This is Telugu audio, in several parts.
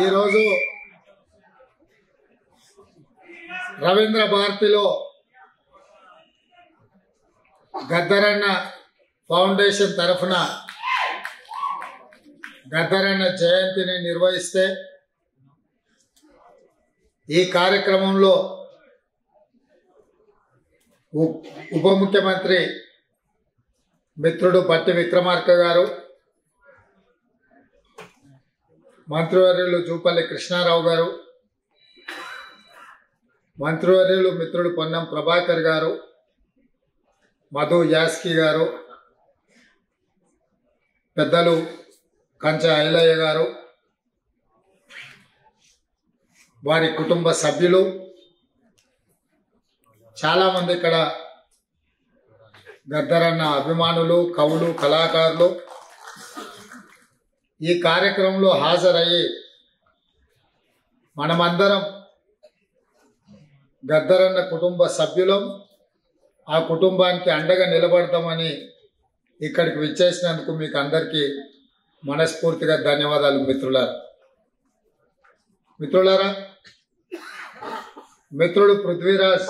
ఈరోజు రవీంద్ర భారతిలో గద్దరన్న ఫౌండేషన్ తరఫున గద్దరన్న జయంతిని నిర్వహిస్తే ఈ కార్యక్రమంలో ఉప ముఖ్యమంత్రి మిత్రుడు పట్టి విక్రమార్క గారు, మంత్రివర్యులు జూపల్లి కృష్ణారావు గారు, మంత్రివర్యులు మిత్రుడు పొన్నం ప్రభాకర్ గారు, మధు యాస్కి గారు, పెద్దలు కంచ ఐలయ్య గారు, వారి కుటుంబ సభ్యులు, చాలామంది ఇక్కడ గద్దరన్న అభిమానులు, కవులు, కళాకారులు ఈ కార్యక్రమంలో హాజరయ్యి మనమందరం గద్దరన్న కుటుంబ సభ్యులం, ఆ కుటుంబానికి అండగా నిలబడతామని ఇక్కడికి విచ్చేసినందుకు మీకు అందరికీ మనస్ఫూర్తిగా ధన్యవాదాలు. మిత్రులారా, మిత్రుడు పృథ్వీరాజ్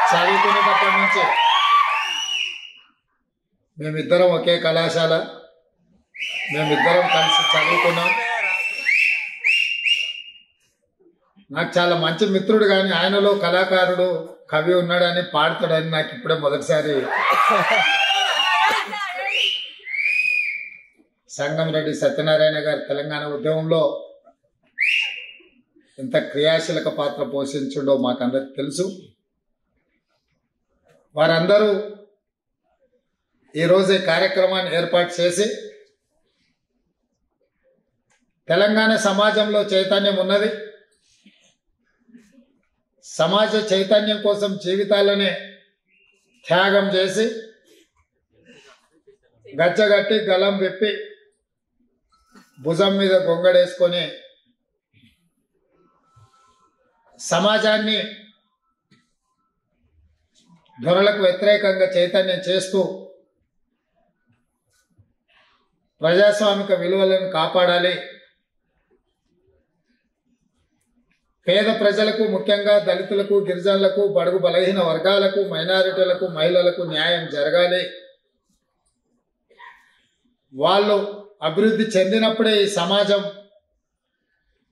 చదువుకునేటప్పటి నుంచి మేమిద్దరం ఒకే కళాశాల, మేమిద్దరం కలిసి చదువుకున్నాం. నాకు చాలా మంచి మిత్రుడు, కానీ ఆయనలో కళాకారుడు, కవి ఉన్నాడని, పాడతాడని నాకు ఇప్పుడే మొదటిసారి సంగంరెడ్డి సత్యనారాయణ గారు తెలంగాణ ఉద్యమంలో ఎంత క్రియాశీలక పాత్ర పోషించుండో మాకందరికి తెలుసు. వారందరూ ఈరోజు ఈ కార్యక్రమాన్ని ఏర్పాటు చేసి తెలంగాణ సమాజంలో చైతన్యం ఉన్నది, సమాజ చైతన్యం కోసం జీవితాలనే త్యాగం చేసి గచ్చగట్టి గలం విప్పి భుజం మీద గొంగడేసుకొని సమాజాన్ని ధొరలకు వ్యతిరేకంగా చైతన్యం చేస్తూ ప్రజాస్వామిక విలువలను కాపాడాలి, పేద ప్రజలకు, ముఖ్యంగా దళితులకు, గిరిజనులకు, బడుగు బలహీన వర్గాలకు, మైనారిటీలకు, మహిళలకు న్యాయం జరగాలి, వాళ్ళు అభివృద్ధి చెందినప్పుడే ఈ సమాజం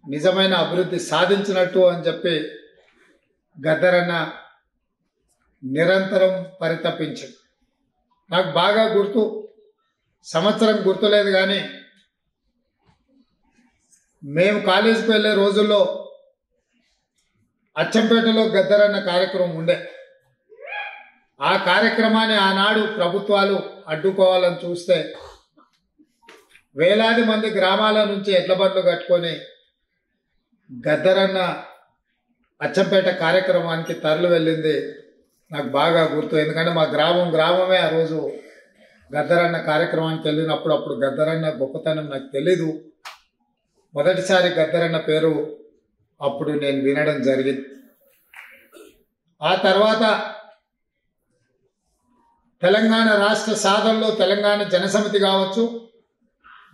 నిజమైన అభివృద్ధి సాధించినట్టు అని చెప్పి గద్దరన్న నిరంతరం పరితపించాడు. నాకు బాగా గుర్తు, సంవత్సరం గుర్తులేదు, కానీ మేము కాలేజీకి వెళ్ళే రోజుల్లో అచ్చంపేటలో గద్దరన్న కార్యక్రమం ఉండే. ఆ కార్యక్రమాన్ని ఆనాడు ప్రభుత్వాలు అడ్డుకోవాలని చూస్తే వేలాది మంది గ్రామాల నుంచి ఎడ్ల బండ్లు కట్టుకొని గద్దరన్న అచ్చంపేట కార్యక్రమానికి తరలి వెళ్ళింది నాకు బాగా గుర్తు. ఎందుకంటే మా గ్రామమే ఆ రోజు గద్దరన్న కార్యక్రమానికి వెళ్ళినప్పుడు అప్పుడు గద్దరన్న గొప్పతనం నాకు తెలీదు. మొదటిసారి గద్దరన్న పేరు అప్పుడు నేను వినడం జరిగింది. ఆ తర్వాత తెలంగాణ రాష్ట్ర సాధనలో తెలంగాణ జనసమితి కావచ్చు,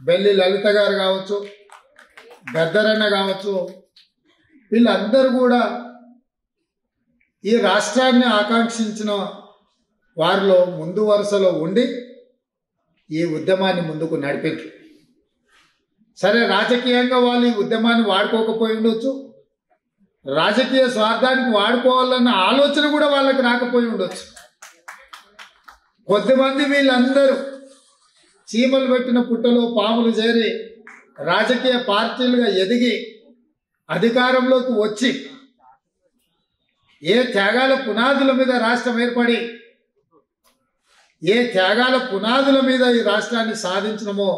బెల్లి లలిత గారు కావచ్చు, గద్దరన్న కావచ్చు, వీళ్ళందరూ కూడా ఈ రాష్ట్రాన్ని ఆకాంక్షించిన వారిలో ముందు వరుసలో ఉండి ఈ ఉద్యమాన్ని ముందుకు నడిపారు. సరే, రాజకీయంగా వాళ్ళు ఈ ఉద్యమాన్ని వాడుకోకపోయి ఉండొచ్చు, రాజకీయ స్వార్థానికి వాడుకోవాలన్న ఆలోచన కూడా వాళ్ళకి రాకపోయి ఉండొచ్చు. కొద్దిమంది వీళ్ళందరూ చీమలు పెట్టిన పుట్టలో పాములు చేరి రాజకీయ పార్టీలుగా ఎదిగి అధికారంలోకి వచ్చి ఏ త్యాగాల పునాదుల మీద రాష్ట్రం ఏర్పడి ఏ త్యాగాల పునాదుల మీద ఈ రాష్ట్రాన్ని సాధించినమో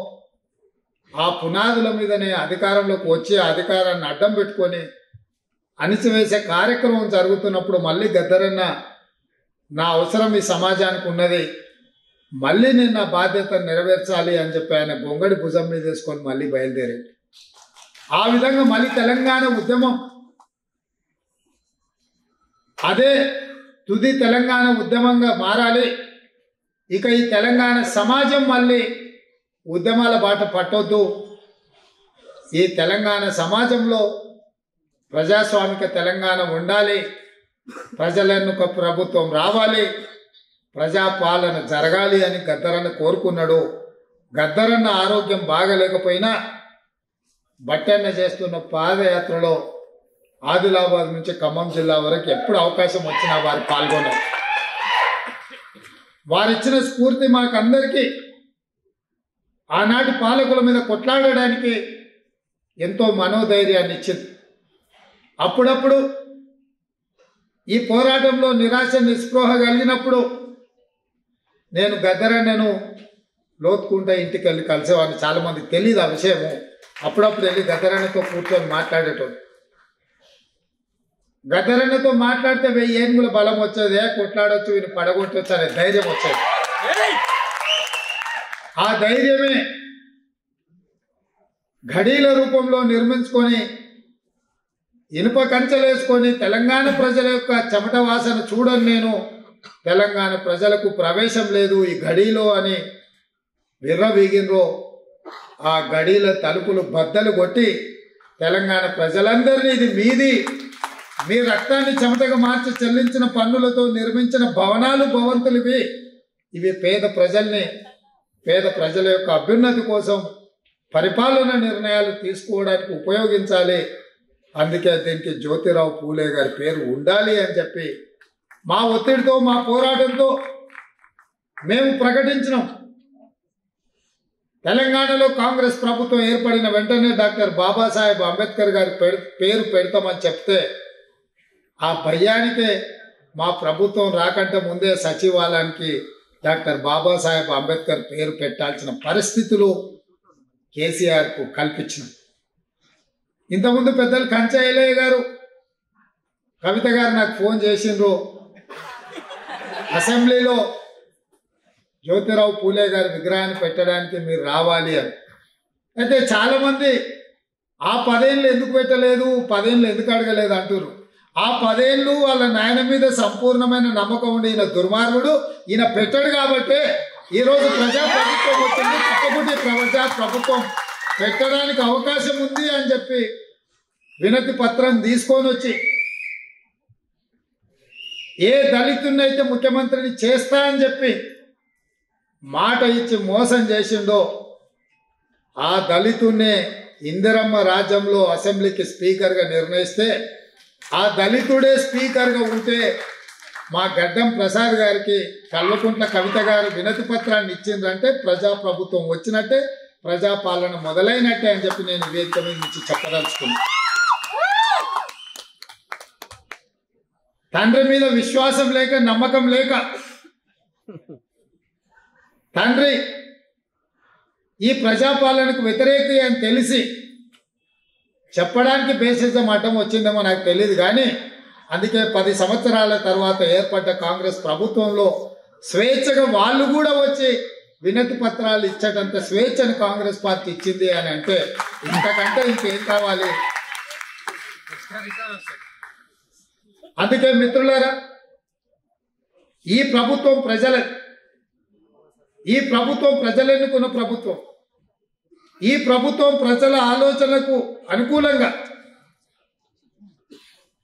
ఆ పునాదుల మీదనే అధికారంలోకి వచ్చి అధికారాన్ని అడ్డం పెట్టుకొని అణిచివేసే కార్యక్రమం జరుగుతున్నప్పుడు మళ్ళీ గద్దరన్న నా అవసరం ఈ సమాజానికి ఉన్నది, మళ్ళీ నేను నా బాధ్యతను నెరవేర్చాలి అని చెప్పి ఆయన గొంగడి భుజం మీద వేసుకొని మళ్ళీ బయలుదేరాడు. ఆ విధంగా మళ్ళీ తెలంగాణ ఉద్యమం అదే తుది తెలంగాణ ఉద్యమంగా మారాలి. ఇక ఈ తెలంగాణ సమాజం మళ్ళీ ఉద్యమాల బాట పట్టొద్దు, ఈ తెలంగాణ సమాజంలో ప్రజాస్వామిక తెలంగాణ ఉండాలి, ప్రజలెన్నుక ప్రభుత్వం రావాలి, ప్రజాపాలన జరగాలి అని గద్దరన్న కోరుకున్నాడు. గద్దరన్న ఆరోగ్యం బాగలేకపోయినా బట్టన్న చేస్తున్న పాదయాత్రలో ఆదిలాబాద్ నుంచి ఖమ్మం జిల్లా వరకు ఎప్పుడు అవకాశం వచ్చినా వారు పాల్గొన్నారు. వారిచ్చిన స్ఫూర్తి మాకందరికీ ఆనాటి పాలకుల మీద కొట్లాడడానికి ఎంతో మనోధైర్యాన్ని ఇచ్చింది. అప్పుడప్పుడు ఈ పోరాటంలో నిరాశ నిస్పృహ కలిగినప్పుడు నేను గద్దరన్నను లోతుకుంటా ఇంటికి వెళ్ళి కలిసేవాడిని. చాలా మందికి తెలియదు ఆ విషయము. అప్పుడప్పుడు వెళ్ళి గద్దరన్నతో కూర్చొని మాట్లాడేటోడు. గద్దరన్నతో మాట్లాడితే 1000 ఏనుగుల బలం వచ్చేది, కొట్లాడొచ్చు, వీని పడగొట్టవచ్చు అనే ధైర్యం వచ్చేది. ఆ ధైర్యమే ఘడీల రూపంలో నిర్మించుకొని ఇనుప కంచెలేసుకొని తెలంగాణ ప్రజల యొక్క చెమట వాసన చూడని నేను తెలంగాణ ప్రజలకు ప్రవేశం లేదు ఈ గడీలో అని విర్రవీగినరో ఆ గడీల తలుపులు బద్దలు కొట్టి తెలంగాణ ప్రజలందరినీ ఇది మీది, మీ రక్తాన్ని చెమటగా మార్చి చెల్లించిన పన్నులతో నిర్మించిన భవనాలు భవంతులు ఇవి పేద ప్రజల యొక్క అభ్యున్నతి కోసం పరిపాలన నిర్ణయాలు తీసుకోవడానికి ఉపయోగించాలి, అందుకే దీనికి జ్యోతిరావు పూలే గారి పేరు ఉండాలి అని చెప్పి మా ఒత్తిడితో మా పోరాటంతో మేము ప్రకటించినాం. తెలంగాణలో కాంగ్రెస్ ప్రభుత్వం ఏర్పడిన వెంటనే డాక్టర్ బాబాసాహెబ్ అంబేద్కర్ గారి పేరు పెడతామని చెప్తే ఆ భయానికే మా ప్రభుత్వం రాకంటే ముందే సచివాలయానికి డాక్టర్ బాబాసాహెబ్ అంబేద్కర్ పేరు పెట్టాల్సిన పరిస్థితులు కేసీఆర్కు కల్పించినాం. ఇంతకుముందు పెద్దలు కంచయ్యలయ్య గారు, కవిత గారు నాకు ఫోన్ చేసిండ్రు, అసెంబ్లీలో జ్యోతిరావు పూలే గారి విగ్రహాన్ని పెట్టడానికి మీరు రావాలి అని. అయితే చాలామంది ఆ 10 ఏళ్ళు ఎందుకు పెట్టలేదు, 10 ఏళ్ళు ఎందుకు అడగలేదు అంటున్నారు. ఆ 10 ఏళ్ళు వాళ్ళ నాయన మీద సంపూర్ణమైన నమ్మకం ఉండి ఈయన దుర్మార్గుడు, ఈయన పెట్టాడు కాబట్టే ఈరోజు ప్రజాప్రభుత్వం వచ్చింది, తప్పకుండా ప్రజాప్రభుత్వం పెట్టడానికి అవకాశం ఉంది అని చెప్పి వినతి పత్రం తీసుకొని వచ్చి ఏ దళితున్నైతే ముఖ్యమంత్రిని చేస్తా అని చెప్పి మాట ఇచ్చి మోసం చేసిండో ఆ దళితున్నే ఇందిరమ్మ రాజ్యంలో అసెంబ్లీకి స్పీకర్గా నిర్ణయిస్తే ఆ దళితుడే స్పీకర్గా ఉంటే మా గడ్డం ప్రసాద్ గారికి కల్వకుంట్ల కవిత గారు వినతి పత్రాన్ని ఇచ్చిందంటే ప్రజాప్రభుత్వం వచ్చినట్టే, ప్రజాపాలన మొదలైనట్టే అని చెప్పి నేను వేదిక మీద నుంచి చెప్పదలుచుకున్నాను. తండ్రి మీద విశ్వాసం లేక, నమ్మకం లేక తండ్రి ఈ ప్రజాపాలనకు వ్యతిరేకి అని తెలిసి చెప్పడానికి బేసిజం అడ్డం వచ్చిందేమో నాకు తెలియదు, కానీ అందుకే 10 సంవత్సరాల తర్వాత ఏర్పడ్డ కాంగ్రెస్ ప్రభుత్వంలో స్వేచ్ఛగా వాళ్ళు కూడా వచ్చి వినతి పత్రాలు ఇచ్చేటంత స్వేచ్ఛను కాంగ్రెస్ పార్టీ ఇచ్చింది అని అంటే ఇంతకంటే ఇంకేం కావాలి? అందుకే మిత్రులారా, ఈ ప్రభుత్వం ప్రజలెన్నుకున్న ప్రభుత్వం, ఈ ప్రభుత్వం ప్రజల ఆలోచనలకు అనుకూలంగా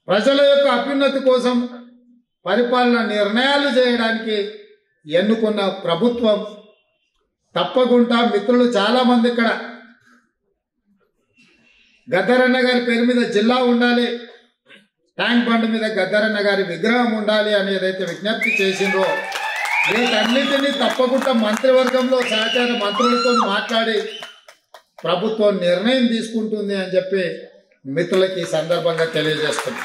ప్రజల యొక్క అభ్యున్నతి కోసం పరిపాలన నిర్ణయాలు చేయడానికి ఎన్నుకున్న ప్రభుత్వం. తప్పకుండా మిత్రులు చాలామంది ఇక్కడ గద్దరన్న గారి పేరు మీద జిల్లా ఉండాలి, ట్యాంక్ బండ్ మీద గద్దరన్న గారి విగ్రహం ఉండాలి అని ఏదైతే విజ్ఞప్తి చేసిండ్రో వీటన్నిటినీ తప్పకుండా మంత్రివర్గంలో సహచార మంత్రులతో మాట్లాడి ప్రభుత్వం నిర్ణయం తీసుకుంటుంది అని చెప్పి మిత్రులకి ఈ సందర్భంగా తెలియజేస్తుంది.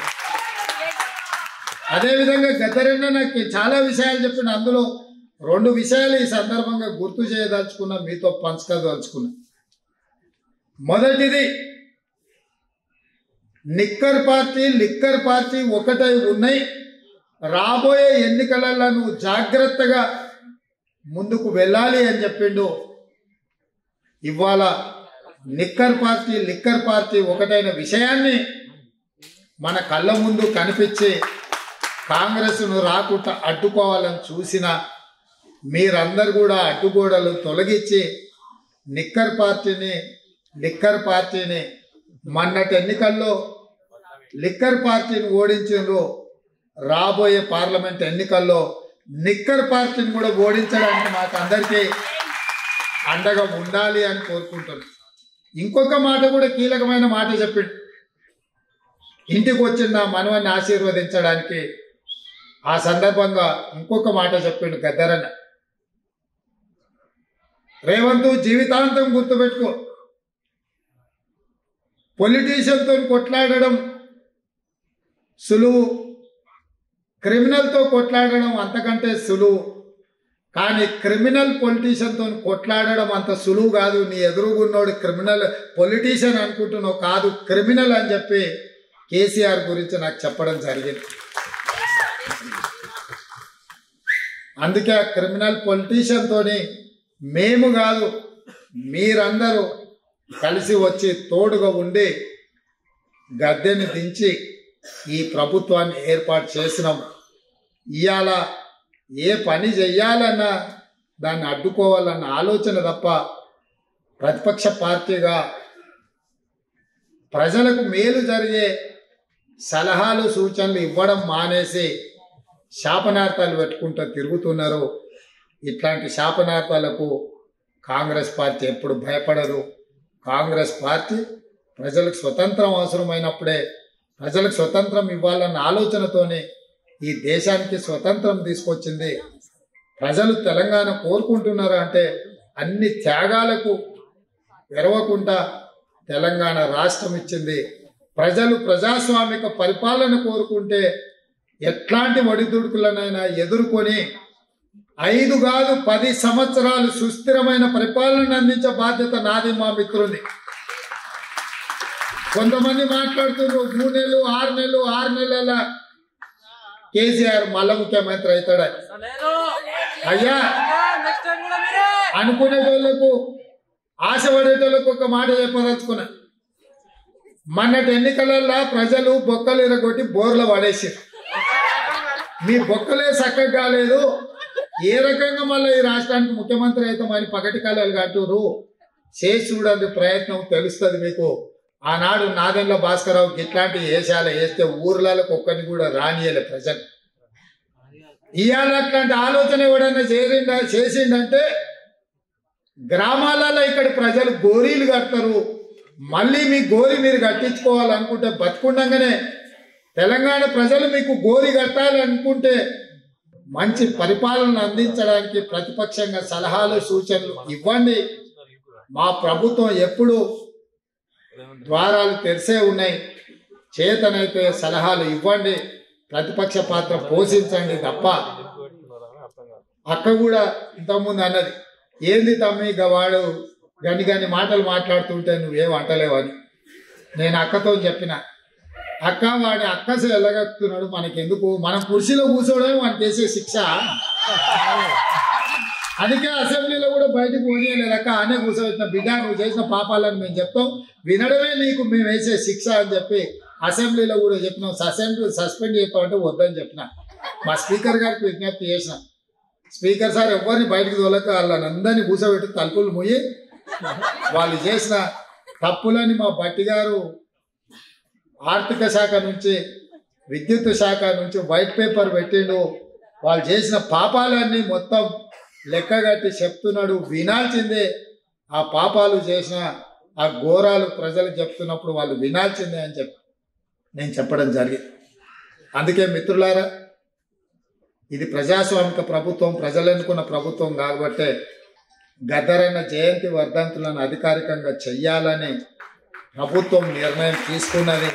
అదేవిధంగా గద్దరన్న నాకు చాలా విషయాలు చెప్పిన, అందులో 2 విషయాలు ఈ సందర్భంగా గుర్తు చేయదలుచుకున్నా, మీతో పంచుకోదలుచుకున్నా. మొదటిది, లిక్కర్ పార్టీ ఒకటై ఉన్నాయి, రాబోయే ఎన్నికలలో నువ్వు జాగ్రత్తగా ముందుకు వెళ్ళాలి అని చెప్పిండు. ఇవాళ లిక్కర్ పార్టీ ఒకటైన విషయాన్ని మన కళ్ళ ముందు కనిపించి కాంగ్రెస్ను రాకుండా అడ్డుకోవాలని చూసిన మీరందరూ కూడా అడ్డుగోడలు తొలగించి లిక్కర్ పార్టీని లిక్కర్ పార్టీని మొన్నటి ఎన్నికల్లో లిక్కర్ పార్టీని ఓడించారు. రాబోయే పార్లమెంట్ ఎన్నికల్లో నిక్కర్ పార్టీని కూడా ఓడించడానికి మాకు అందరికీ అండగా ఉండాలి అని కోరుకుంటున్నాను. ఇంకొక మాట కూడా కీలకమైన మాట చెప్పిండు. ఇంటికి వచ్చిన నా మనవన్ని ఆశీర్వదించడానికి ఆ సందర్భంగా ఇంకొక మాట చెప్పిండు గద్దరన్న. రేవంత్ జీవితాంతం గుర్తుపెట్టుకో, పొలిటీషియన్తో కొట్లాడడం సులువు, క్రిమినల్తో కొట్లాడడం అంతకంటే సులువు. కానీ క్రిమినల్ పొలిటీషియన్తో కొట్లాడడం అంత సులువు కాదు. నీ ఎదురుగున్నోడు క్రిమినల్ పొలిటీషియన్ అనుకుంటున్నావు, కాదు క్రిమినల్ అని చెప్పి కేసీఆర్ గురించి నాకు చెప్పడం జరిగింది. అందుకే ఆ క్రిమినల్ పొలిటీషియన్తోని మేము కాదు మీరందరూ కలిసి వచ్చి తోడుగా ఉండి గద్దెని దించి ఈ ప్రభుత్వాన్ని ఏర్పాటు చేసినాం. ఇవాళ ఏ పని చెయ్యాలన్నా దాన్ని అడ్డుకోవాలన్న ఆలోచన తప్ప ప్రతిపక్ష పార్టీగా ప్రజలకు మేలు జరిగే సలహాలు సూచనలు ఇవ్వడం మానేసి శాపనార్థాలు పెట్టుకుంటూ తిరుగుతున్నారు. ఇట్లాంటి శాపనార్థాలకు కాంగ్రెస్ పార్టీ ఎప్పుడు భయపడదు. కాంగ్రెస్ పార్టీ ప్రజలకు స్వతంత్రం అవసరమైనప్పుడే ప్రజలకు స్వతంత్రం ఇవ్వాలన్న ఆలోచనతోనే ఈ దేశానికి స్వతంత్రం తీసుకొచ్చింది. ప్రజలు తెలంగాణ కోరుకుంటున్నారు అంటే అన్ని త్యాగాలకు వెరవకుండా తెలంగాణ రాష్ట్రం ఇచ్చింది. ప్రజలు ప్రజాస్వామిక పరిపాలన కోరుకుంటే ఎట్లాంటి ఒడిదుడుకులనైనా ఎదుర్కొని 5 కాదు 10 సంవత్సరాలు సుస్థిరమైన పరిపాలన అందించే బాధ్యత నాది, మా మిత్రుని. కొంతమంది మాట్లాడుతున్నారు 3 నెలలు 6 నెలల కేసీఆర్ మళ్ళా ముఖ్యమంత్రి అవుతాడని. అయ్యా, అనుకునేటోళ్లకు ఆశపడేటోళ్లకు ఒక మాట చెప్పదలుచుకున్నా. మొన్నటి ఎన్నికలల్లో ప్రజలు బొక్కలు ఇరగొట్టి బోర్లు పడేసారు. మీ బొక్కలే చక్కగా కాలేదు, ఏ రకంగా మళ్ళీ ఈ రాష్ట్రానికి ముఖ్యమంత్రి అవుతామని పగటి కాలాలు కట్టురు. చేసి చూడండి ప్రయత్నం, తెలుస్తుంది మీకు. ఆనాడు నాదెండ్ల భాస్కరరావు ఇట్లాంటి వేషాలు వేస్తే ఊర్లకు ఒక్కరిని కూడా రానియలే ప్రజలు. ఇవాళ అట్లాంటి ఆలోచన ఎవడన్నా చేసిండంటే గ్రామాలలో ఇక్కడ ప్రజలు గోరీలు కడతారు. మళ్ళీ మీ గోరి మీరు కట్టించుకోవాలనుకుంటే బతుకుండగానే తెలంగాణ ప్రజలు మీకు గోరి కట్టాలనుకుంటే మంచి పరిపాలన అందించడానికి ప్రతిపక్షంగా సలహాలు సూచనలు ఇవ్వండి. మా ప్రభుత్వం ఎప్పుడు ద్వారాలు తెరిసే ఉన్నాయి. చేతనైతే సలహాలు ఇవ్వండి, ప్రతిపక్ష పాత్ర పోషించండి తప్ప. అక్క కూడా ఇంతకుముందు అన్నది, ఏంది తమ్మి వాడు గని మాటలు మాట్లాడుతుంటే నువ్వేం అంటలేవని. నేను అక్కతో చెప్పిన, అక్క వాడి అక్కసే ఎల్లగక్కుతున్నాడు, మనకెందుకు, మనం కుర్చీలో కూర్చోవడమే మనకి వేసే శిక్ష. అందుకే అసెంబ్లీలో కూడా బయటకు పోనీయలేదు అక్క, అనే కూర్చోబెట్టిన బిడ్డ నువ్వు చేసిన పాపాలని మేము చెప్తాం, వినడమే నీకు మేము వేసే శిక్ష అని చెప్పి అసెంబ్లీలో కూడా చెప్పినాం. అసెంబ్లీ సస్పెండ్ చేస్తామంటే వద్దని చెప్పిన. మా స్పీకర్ గారికి విజ్ఞప్తి చేసిన, స్పీకర్ సార్ ఎవరిని బయటకు తోలక వాళ్ళని అందరినీ కూర్చోబెట్టి తలుపులు మూయి వాళ్ళు చేసిన తప్పులని మా బట్టి గారు ఆర్థిక శాఖ నుంచి విద్యుత్ శాఖ నుంచి వైట్ పేపర్ పెట్టిండు. వాళ్ళు చేసిన పాపాలన్నీ మొత్తం లెక్కగట్టి చెప్తున్నాడు, వినాల్సిందే. ఆ పాపాలు చేసిన ఆ ఘోరాలు ప్రజలకు చెప్తున్నప్పుడు వాళ్ళు వినాల్సిందే అని చెప్పి నేను చెప్పడం జరిగింది. అందుకే మిత్రులారా, ఇది ప్రజాస్వామిక ప్రభుత్వం, ప్రజలు ఎన్నుకున్న ప్రభుత్వం కాబట్టే గద్దరన్న జయంతి వర్ధంతులను అధికారికంగా చెయ్యాలని ప్రభుత్వం నిర్ణయం తీసుకున్నది.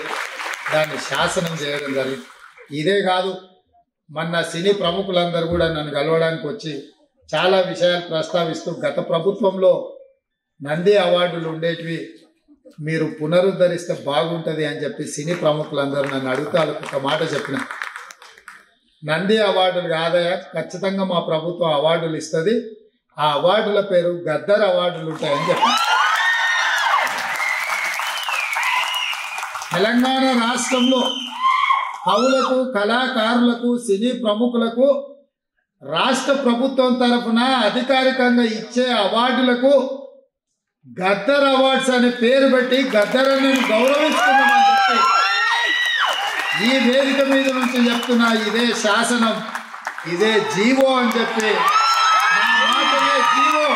దాన్ని శాసనం చేయడం జరిగింది. ఇదే కాదు, మొన్న సినీ ప్రముఖులందరూ కూడా నన్ను కలవడానికి వచ్చి చాలా విషయాలు ప్రస్తావిస్తూ గత ప్రభుత్వంలో నంది అవార్డులు ఉండేటివి మీరు పునరుద్ధరిస్తే బాగుంటుంది అని చెప్పి సినీ ప్రముఖులందరూ నన్ను అడుగుతా ఒక మాట చెప్పిన. నంది అవార్డులు కాదయా, ఖచ్చితంగా మా ప్రభుత్వం అవార్డులు ఇస్తుంది, ఆ అవార్డుల పేరు గద్దర్ అవార్డులు ఉంటాయని చెప్పి. తెలంగాణ రాష్ట్రంలో కవులకు, కళాకారులకు, సినీ ప్రముఖులకు రాష్ట్ర ప్రభుత్వం తరఫున అధికారికంగా ఇచ్చే అవార్డులకు గద్దర్ అవార్డ్స్ అనే పేరు పెట్టి గద్దరని గౌరవించుకున్నామని చెప్పి ఈ వేదిక మీద నుంచి చెప్తున్నా. ఇదే శాసనం, ఇదే జీవో అని చెప్పి, నా మాటనే జీవో.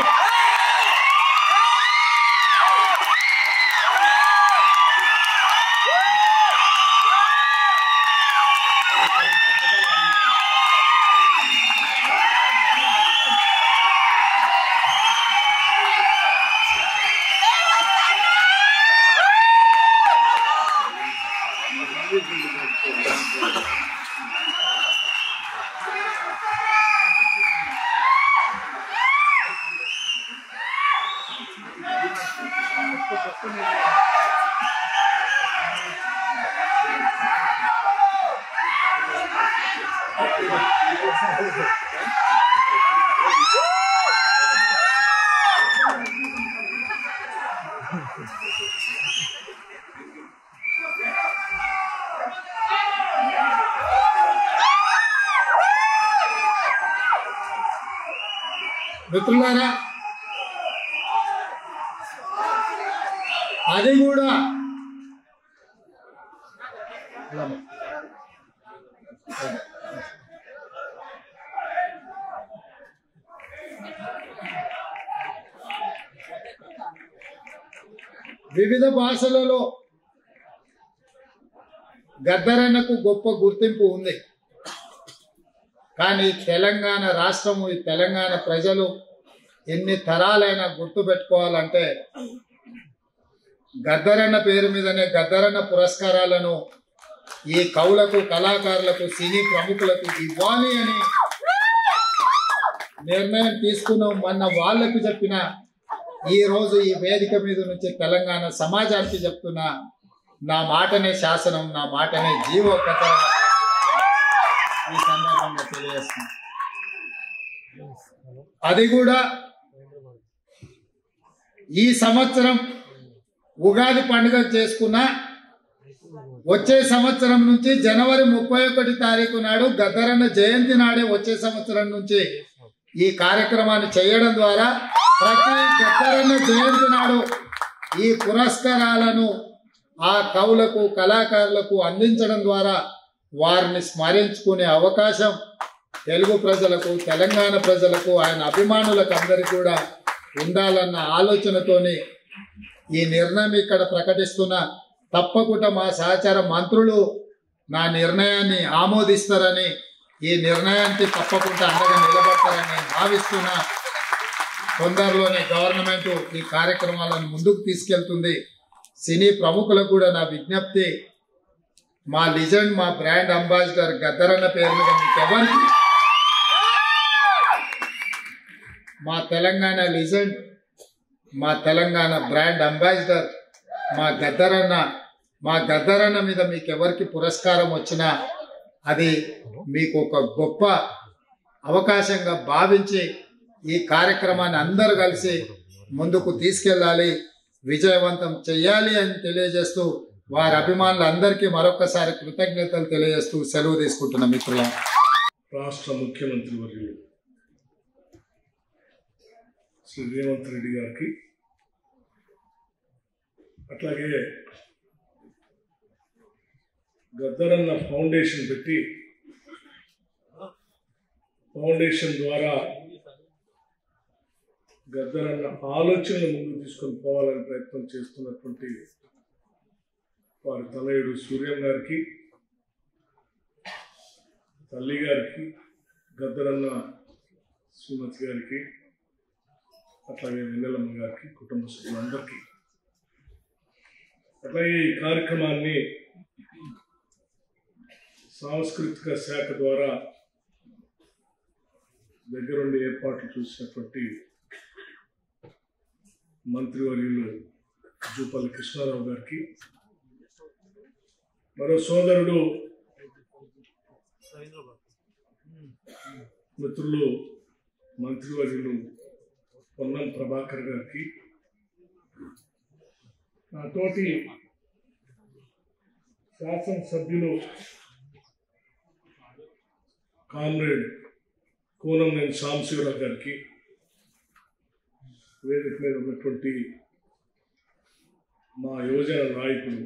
మిత్రులారా, అది కూడా వివిధ భాషలలో గద్దరన్నకు గొప్ప గుర్తింపు ఉంది. కానీ తెలంగాణ రాష్ట్రము, ఈ తెలంగాణ ప్రజలు ఎన్ని తరాలైనా గుర్తుపెట్టుకోవాలంటే గద్దరన్న పేరు మీదనే గద్దరన్న పురస్కారాలను ఈ కవులకు, కళాకారులకు, సినీ ప్రముఖులకు ఇవ్వాలి అని నిర్ణయం తీసుకున్నాం. మొన్న వాళ్ళకు చెప్పిన, ఈ రోజు ఈ వేదిక మీద నుంచి తెలంగాణ సమాజానికి చెప్తున్నా, నా మాటనే శాసనం, నా మాటనే జీవో కథ ఈ సందర్భంగా తెలియజేస్తున్నా. అది కూడా ఈ సంవత్సరం ఉగాది పండుగ చేసుకున్న వచ్చే సంవత్సరం నుంచి జనవరి 31 తారీఖు నాడు గద్దరన్న జయంతి నాడే వచ్చే సంవత్సరం నుంచి ఈ కార్యక్రమాన్ని చేయడం ద్వారా ప్రతి గద్దరన్న జయంతి నాడు ఈ పురస్కారాలను ఆ కవులకు, కళాకారులకు అందించడం ద్వారా వారిని స్మరించుకునే అవకాశం తెలుగు ప్రజలకు, తెలంగాణ ప్రజలకు, ఆయన అభిమానులకు అందరికీ కూడా ఉండాలన్న ఆలోచనతోని ఈ నిర్ణయం ఇక్కడ ప్రకటిస్తున్న. తప్పకుండా మా సహచార మంత్రులు నా నిర్ణయాన్ని ఆమోదిస్తారని, ఈ నిర్ణయానికి తప్పకుండా అండగా నిలబడతారని భావిస్తున్నా. తొందరలోనే గవర్నమెంట్ ఈ కార్యక్రమాలను ముందుకు తీసుకెళ్తుంది. సినీ ప్రముఖులకు కూడా నా విజ్ఞప్తి, మా లిజెండ్, మా బ్రాండ్ అంబాసిడర్ గద్దరన్న పేరు మీద మీకెవరికి, మా తెలంగాణ లిజెండ్, మా తెలంగాణ బ్రాండ్ అంబాసిడర్ మా గద్దరన్న మీద మీకు ఎవరికి పురస్కారం వచ్చినా అది మీకు ఒక గొప్ప అవకాశంగా భావించి ఈ కార్యక్రమాన్ని అందరూ కలిసి ముందుకు తీసుకెళ్ళాలి, విజయవంతం చెయ్యాలి అని తెలియజేస్తూ, వారి అభిమానులందరికీ మరొకసారి కృతజ్ఞతలు తెలియజేస్తూ సెలవు తీసుకుంటున్న మిత్రుల. రాష్ట్ర ముఖ్యమంత్రి వర్యులు శ్రీ రేవంత్ రెడ్డి గారికి, అట్లాగే గద్దరన్న ఫౌండేషన్ పెట్టి ఫౌండేషన్ ద్వారా గద్దరన్న ఆలోచనలు ముందుకు తీసుకొని పోవాలని ప్రయత్నం చేస్తున్నటువంటి వారి తనయుడు సూర్యం గారికి, తల్లి గారికి, గద్దరన్న శ్రీమతి గారికి, అట్లాగే వెన్నెలమ్మ గారికి, కుటుంబ సభ్యులందరికీ, అట్లాగే ఈ కార్యక్రమాన్ని సాంస్కృతిక శాఖ ద్వారా దగ్గరుండి ఏర్పాట్లు చూసినటువంటి మంత్రివర్యులు జూపల్లి కృష్ణారావు గారికి, మరో సోదరుడు మిత్రులు మంత్రివర్యులు పొన్నం ప్రభాకర్ గారికి, నాతోటి శాసనసభ్యులు కామ్రేడ్ కూనంనేని సాంబశివరావు గారికి, వేదిక మీద ఉన్నటువంటి మా యువజన నాయకులు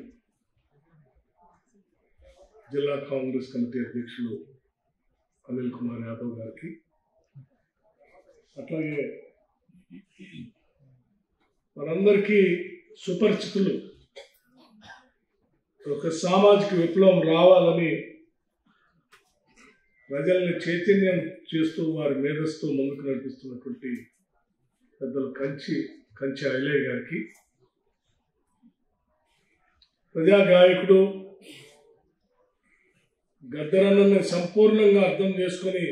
జిల్లా కాంగ్రెస్ కమిటీ అధ్యక్షులు అనిల్ కుమార్ యాదవ్ గారికి, అట్లాగే మనందరికీ సుపరిచితులు ఒక సామాజిక విప్లవం రావాలని ప్రజల్ని చైతన్యం చేస్తూ వారి మేధస్సుతో ముందుకు నడిపిస్తున్నటువంటి పెద్దలు కంచి ఐలయ్య గారికి, ప్రజా గాయకుడు గద్దరన్నని సంపూర్ణంగా అర్థం చేసుకొని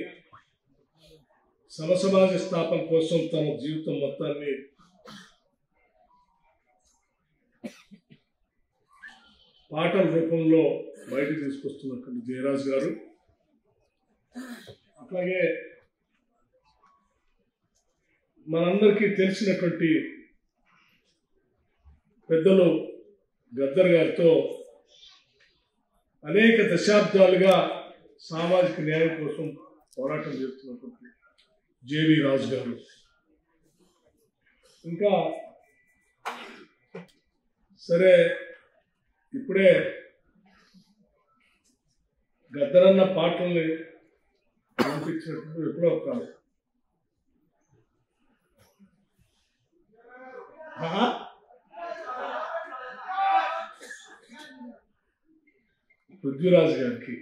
సమసమాజ స్థాపన కోసం తన జీవితం మొత్తాన్ని పాటల రూపంలో బయటకు తీసుకొస్తున్నటువంటి జయరాజ్ గారు, అట్లాగే మనందరికీ తెలిసినటువంటి పెద్దలు గద్దర్ గారితో అనేక దశాబ్దాలుగా సామాజిక న్యాయం కోసం పోరాటం చేస్తున్నటువంటి జేవి రాజు గారు, ఇంకా సరే ఇప్పుడే గద్దరన్న పాటల్ని పంపించినప్పుడు ఎప్పుడో కాదు పృథ్వీరాజ్ గారికి,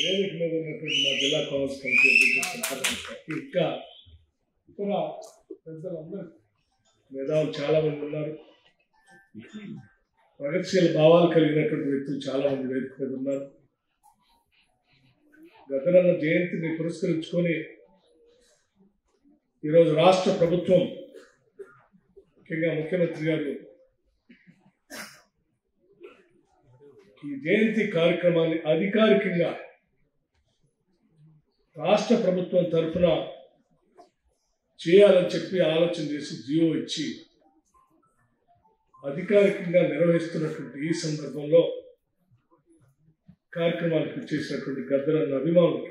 వేదిక మీద ఉన్నటువంటి మా జిల్లా కాంగ్రెస్ కమిటీ ఇంకా ఇతర పెద్దలందరూ మేధావులు చాలా మంది ఉన్నారు, ప్రగతిశీల భావాలు కలిగినటువంటి వ్యక్తులు చాలా మంది వేదిక మీద ఉన్నారు. గద్దరన్న జయంతిని పురస్కరించుకొని ఈరోజు రాష్ట్ర ప్రభుత్వం, ముఖ్యంగా ముఖ్యమంత్రి గారు ఈ జయంతి కార్యక్రమాన్ని అధికారికంగా రాష్ట్ర ప్రభుత్వం తరఫున చేయాలని చెప్పి ఆలోచన చేసి జియో ఇచ్చి అధికారికంగా నిర్వహిస్తున్నటువంటి ఈ సందర్భంలో కార్యక్రమానికి చేసినటువంటి గద్దరన్న అభిమానులు,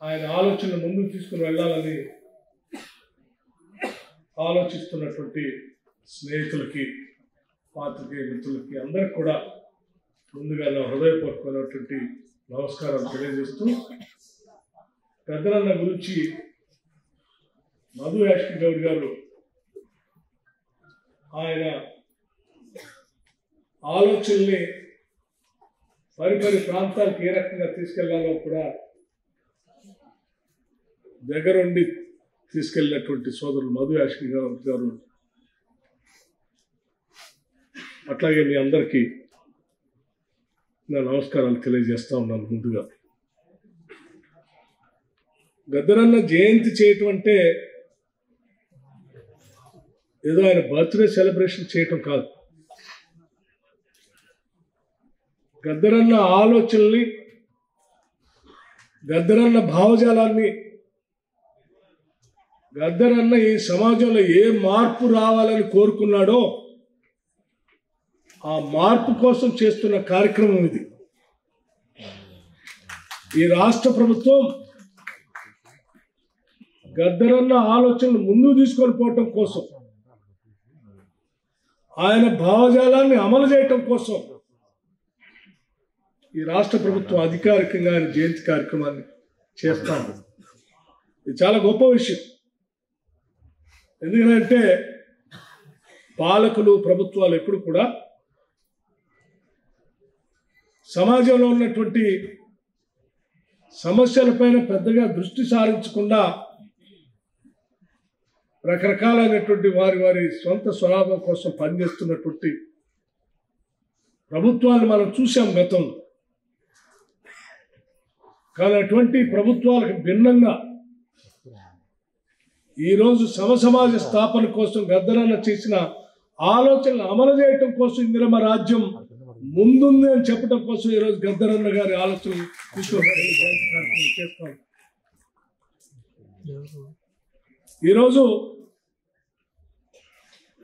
ఆయన ఆలోచనలు ముందుకు తీసుకుని వెళ్ళాలని ఆలోచిస్తున్నటువంటి స్నేహితులకి, పాత్రికేయ మిత్రులకి అందరికి కూడా ముందుగా నా హృదయపూర్వకమైనటువంటి నమస్కారాలు తెలియజేస్తూ, గద్దరన్న గురించి మధు యాష్కి గౌడ్ గారు ఆయన ఆలోచనల్ని పరిపరి ప్రాంతాలకు ఏ రకంగా తీసుకెళ్లాలో కూడా దగ్గరుండి తీసుకెళ్ళినటువంటి సోదరులు మధు యాష్కి గౌడ్ గారు, అట్లాగే మీ అందరికీ నా నమస్కారాలు తెలియజేస్తా ఉన్నాను. ముందుగా గద్దరన్న జయంతి చేయటం అంటే ఏదో ఆయన బర్త్డే సెలబ్రేషన్ చేయటం కాదు. గద్దరన్న ఆలోచనల్ని, గద్దరన్న భావజాలాన్ని, గద్దరన్న ఈ సమాజంలో ఏ మార్పు రావాలని కోరుకున్నాడో ఆ మార్పు కోసం చేస్తున్న కార్యక్రమం ఇది. ఈ రాష్ట్ర ప్రభుత్వం గద్దరన్న ఆలోచనలు ముందుకు తీసుకొని పోవటం కోసం, ఆయన భావజాలాన్ని అమలు చేయటం కోసం ఈ రాష్ట్ర ప్రభుత్వం అధికారికంగా ఆయన జయంతి కార్యక్రమాన్ని చేస్తాము. ఇది చాలా గొప్ప విషయం. ఎందుకంటే పాలకులు, ప్రభుత్వాలు ఎప్పుడు కూడా సమాజంలో ఉన్నటువంటి సమస్యలపైన పెద్దగా దృష్టి సారించకుండా రకరకాలైనటువంటి వారి సొంత స్వలాభం కోసం పనిచేస్తున్నటువంటి ప్రభుత్వాన్ని మనం చూసాం గతంలో. కానీ అటువంటి ప్రభుత్వాలకు భిన్నంగా ఈరోజు సమసమాజ స్థాపన కోసం గద్దరన్న చేసిన ఆలోచనలు అమలు చేయటం కోసం ఇందిరమ్మ రాజ్యం ముందుంది అని చెప్పడం కోసం ఈరోజు గద్దరన్న గారి ఆలోచనలు చేస్తాం. ఈరోజు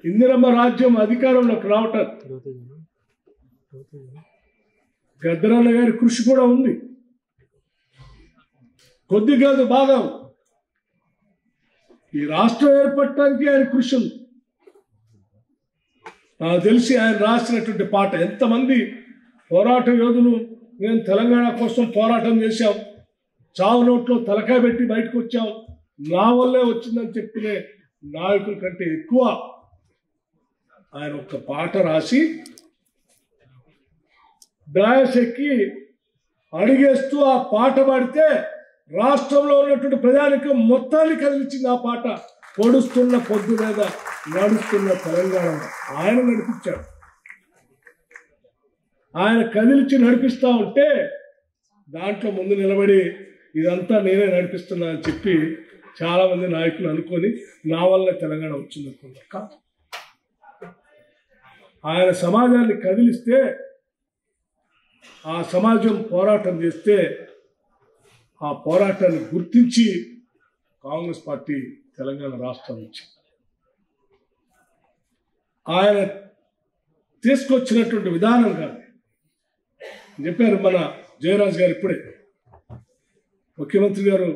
ఇందిరమ్మ రాజ్యం అధికారంలోకి రావటం గద్దరన్న గారి కృషి కూడా ఉంది. కొద్ది కాదు, బాగా ఈ రాష్ట్రం ఏర్పడటానికి ఆయన కృషి ఉంది. నాకు తెలిసి ఆయన రాసినటువంటి పాట, ఎంతమంది పోరాట యోధులు మేము తెలంగాణ కోసం పోరాటం చేశాం, చావు నోట్లో తలకాయ పెట్టి బయటకు వచ్చాం, నా వల్లే వచ్చిందని చెప్పుకునే నాయకుల కంటే ఎక్కువ ఆయన ఒక పాట రాసి డాయస్ ఎక్కి అడిగేస్తూ ఆ పాట పాడితే రాష్ట్రంలో ఉన్నటువంటి ప్రజానికం మొత్తాన్ని కదిలించింది ఆ పాట. పొడుస్తున్న పొద్దు మీద నడుస్తున్న తెలంగాణ ఆయన నడిపించాడు. ఆయన కదిలించి నడిపిస్తూ ఉంటే దాంట్లో ముందు నిలబడి ఇదంతా నేనే నడిపిస్తున్నా అని చెప్పి చాలామంది నాయకులు అనుకొని నా వల్ల తెలంగాణ వచ్చింది అనుకున్నాక ఆయన సమాజాన్ని కదిలిస్తే, ఆ సమాజం పోరాటం చేస్తే ఆ పోరాటాన్ని గుర్తించి కాంగ్రెస్ పార్టీ తెలంగాణ రాష్ట్రం నుంచి ఆయన తీసుకొచ్చినటువంటి విధానం కాదు చెప్పారు మన జయరాజ్ గారు. ఇప్పుడే ముఖ్యమంత్రి గారు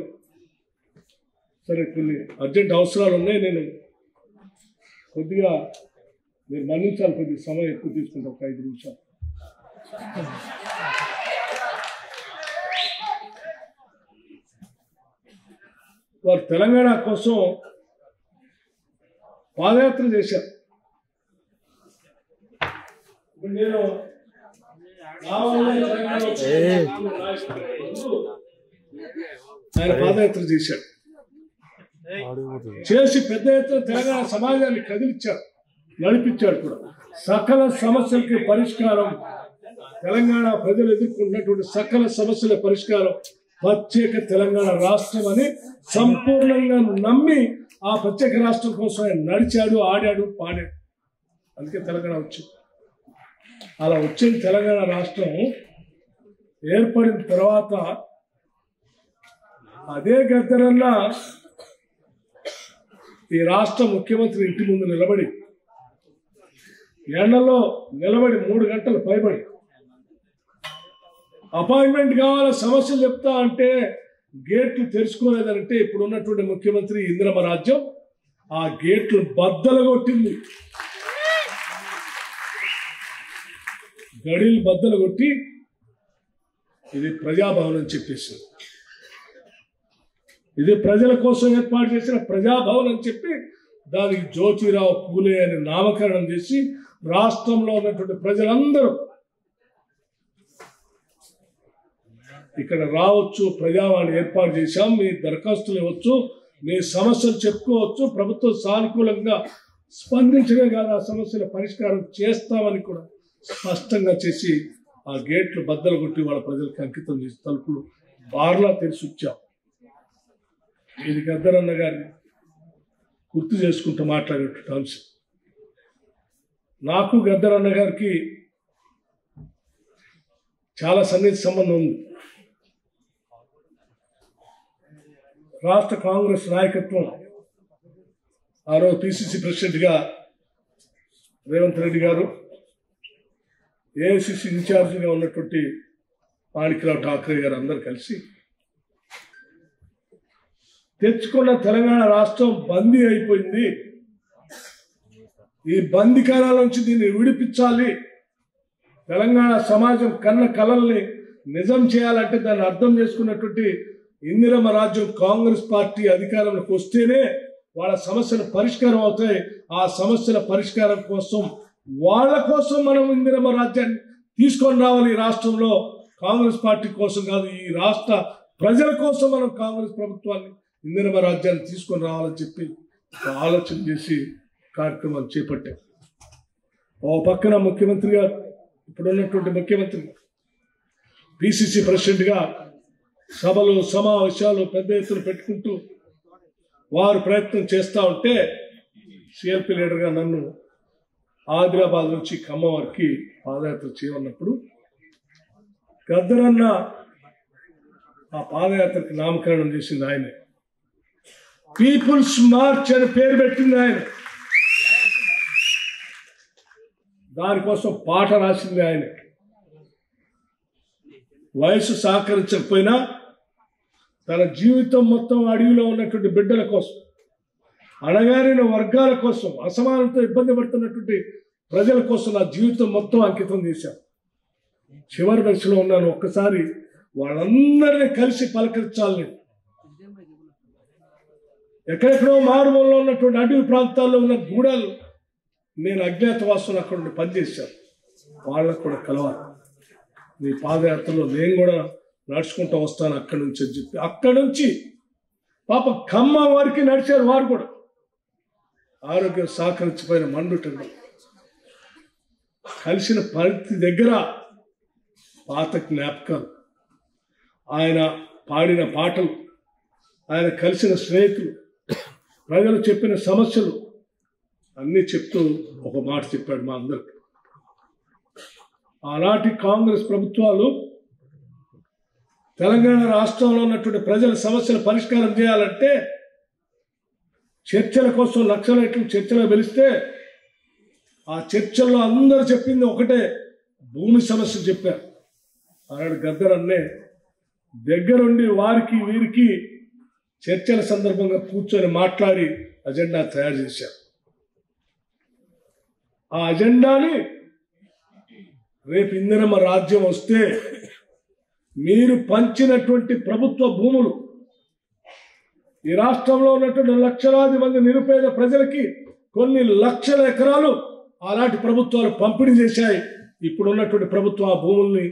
సరే కొన్ని అర్జెంట్ అవసరాలు ఉన్నాయి, నేను కొద్దిగా మీరు మన్నించాలి, కొద్దిగా సమయం ఎక్కువ తీసుకుంటాం, ఒక 5 నిమిషాలు. వారు తెలంగాణ కోసం పాదయాత్ర చేశారు. ఇప్పుడు నేను ఆయన పాదయాత్ర చేశాడు, చేసి పెద్ద ఎత్తున తెలంగాణ సమాజాన్ని కదిలించాడు, నడిపించాడు కూడా. సకల సమస్యలకి పరిష్కారం, తెలంగాణ ప్రజలు ఎదుర్కొంటున్నటువంటి సకల సమస్యల పరిష్కారం ప్రత్యేక తెలంగాణ రాష్ట్రం అని సంపూర్ణంగా నమ్మి ఆ ప్రత్యేక రాష్ట్రం కోసం ఆయన నడిచాడు, ఆడాడు, పాడాడు. అందుకే తెలంగాణ వచ్చింది. అలా వచ్చిన తెలంగాణ రాష్ట్రం ఏర్పడిన తర్వాత అదే గద్దరన్న ఈ రాష్ట్ర ముఖ్యమంత్రి ఇంటి ముందు నిలబడి ఎండలో నిలబడి 3 గంటలు పైబడి అపాయింట్మెంట్ కావాల సమస్యలు చెప్తా అంటే గేట్లు తెరుచుకోలేదంటే ఇప్పుడు ఉన్నటువంటి ముఖ్యమంత్రి ఇందిరమ్మ రాజ్యం ఆ గేట్లు బద్దలు కొట్టింది, గడిలు బద్దలు కొట్టి ఇది ప్రజాభవన్ అని చెప్పేసి, ఇది ప్రజల కోసం ఏర్పాటు చేసిన ప్రజాభవన్ అని చెప్పి దానికి జ్యోతిరావు పూలే అని నామకరణం చేసి రాష్ట్రంలో ఉన్నటువంటి ప్రజలందరూ ఇక్కడ రావచ్చు, ప్రజావాణి ఏర్పాటు చేశాం, మీ దరఖాస్తులు ఇవ్వచ్చు, మీ సమస్యలు చెప్పుకోవచ్చు, ప్రభుత్వం సానుకూలంగా స్పందించడే కాదు ఆ సమస్యల పరిష్కారం చేస్తామని కూడా స్పష్టంగా చేసి ఆ గేట్లు బద్దలు కొట్టి వాళ్ళ ప్రజలకు అంకితం చేసి తలుపులు బార్లా తెరిచి వచ్చాం. ఇది గద్దరన్న గారిని గుర్తు చేసుకుంటూ మాట్లాడేటువంటి అంశం. నాకు గద్దరన్న గారికి చాలా సన్నిహిత సంబంధం ఉంది. రాష్ట్ర కాంగ్రెస్ నాయకత్వం ఆ రోజు పిసిసి ప్రెసిడెంట్గా రేవంత్ రెడ్డి గారు, ఏఐసిసి ఇన్ఛార్జిగా ఉన్నటువంటి మాణిక్రావు ఠాకరే గారు అందరు కలిసి తెచ్చుకున్న తెలంగాణ రాష్ట్రం బందీ అయిపోయింది, ఈ బందీకానాల నుంచి దీన్ని విడిపించాలి, తెలంగాణ సమాజం కన్న కలల్ని నిజం చేయాలంటే దాన్ని అర్థం చేసుకున్నటువంటి ఇందిరమ్మ రాజ్యం కాంగ్రెస్ పార్టీ అధికారంలోకి వస్తేనే వాళ్ళ సమస్యలు పరిష్కారం అవుతాయి. ఆ సమస్యల పరిష్కారం కోసం వాళ్ళ కోసం మనం ఇందిరమ్మ రాజ్యాన్ని తీసుకొని రావాలి. ఈ రాష్ట్రంలో కాంగ్రెస్ పార్టీ కోసం కాదు, ఈ రాష్ట్ర ప్రజల కోసం మనం కాంగ్రెస్ ప్రభుత్వాన్ని ఇందిరమ్మ రాజ్యాన్ని తీసుకొని రావాలని చెప్పి ఆలోచన చేసి కార్యక్రమాలు చేపట్టాం. ఓ పక్కన ముఖ్యమంత్రి గారు, ఇప్పుడున్నటువంటి ముఖ్యమంత్రి పిసిసి ప్రెసిడెంట్గా సభలు సమావేశాలు పెద్ద ఎత్తున పెట్టుకుంటూ వారు ప్రయత్నం చేస్తూ ఉంటే సిఎల్పి లీడర్గా నన్ను ఆదిలాబాద్ నుంచి ఖమ్మం వరకు పాదయాత్ర చేయమన్నప్పుడు గద్దరన్న ఆ పాదయాత్రకి నామకరణం చేసింది ఆయనే, పీపుల్స్ మార్చ్ అని పేరు పెట్టింది ఆయన, దానికోసం పాట రాసింది ఆయన. వయసు సహకరించకపోయినా తన జీవితం మొత్తం అడవిలో ఉన్నటువంటి బిడ్డల కోసం, అణగారిన వర్గాల కోసం, అసమానతతో ఇబ్బంది పడుతున్నటువంటి ప్రజల కోసం నా జీవితం మొత్తం అంకితం చేశాను. చివరి దశలో ఉన్నాను. ఒక్కసారి వాళ్ళందరినీ కలిసి పలకరించాలి. ఎక్కడెక్కడో మారుమూలలో ఉన్నటువంటి అడవి ప్రాంతాల్లో ఉన్న గూడాలు నేను అజ్ఞాతవాసులు అక్కడ నుండి పనిచేశాను. వాళ్ళకు కూడా కలవాలి. మీ పాదయాత్రలో నేను కూడా నడుచుకుంటూ వస్తాను అక్కడి నుంచి అని చెప్పి అక్కడి నుంచి పాప ఖమ్మం వరకు నడిచారు. వారు కూడా ఆరోగ్యం సహకరించిపోయిన మండుటండి కలిసిన పరిస్థితి దగ్గర పాత జ్ఞాపకాలు, ఆయన పాడిన పాటలు, ఆయన కలిసిన స్నేహితులు, ప్రజలు చెప్పిన సమస్యలు అన్నీ చెప్తూ ఒక మాట చెప్పాడు మా అందరికి. ఆనాటి కాంగ్రెస్ ప్రభుత్వాలు తెలంగాణ రాష్ట్రంలో ఉన్నటువంటి ప్రజల సమస్యలు పరిష్కారం చేయాలంటే చర్చల కోసం లక్షల చర్చలు పిలిస్తే ఆ చర్చల్లో అందరూ చెప్పింది ఒకటే, భూమి సమస్య చెప్పారు. ఆనాడు గద్దర్ అన్నే దగ్గరుండి వారికి వీరికి చర్చల సందర్భంగా కూర్చొని మాట్లాడి అజెండా తయారు చేశారు. ఆ అజెండాని రేపు ఇందిరమ్మ రాజ్యం వస్తే మీరు పంచినటువంటి ప్రభుత్వ భూములు ఈ రాష్ట్రంలో ఉన్నటువంటి లక్షలాది మంది నిరుపేద ప్రజలకి కొన్ని లక్షల ఎకరాలు ఆనాటి ప్రభుత్వాలు పంపిణీ చేశాయి. ఇప్పుడు ఉన్నటువంటి ప్రభుత్వం ఆ భూముల్ని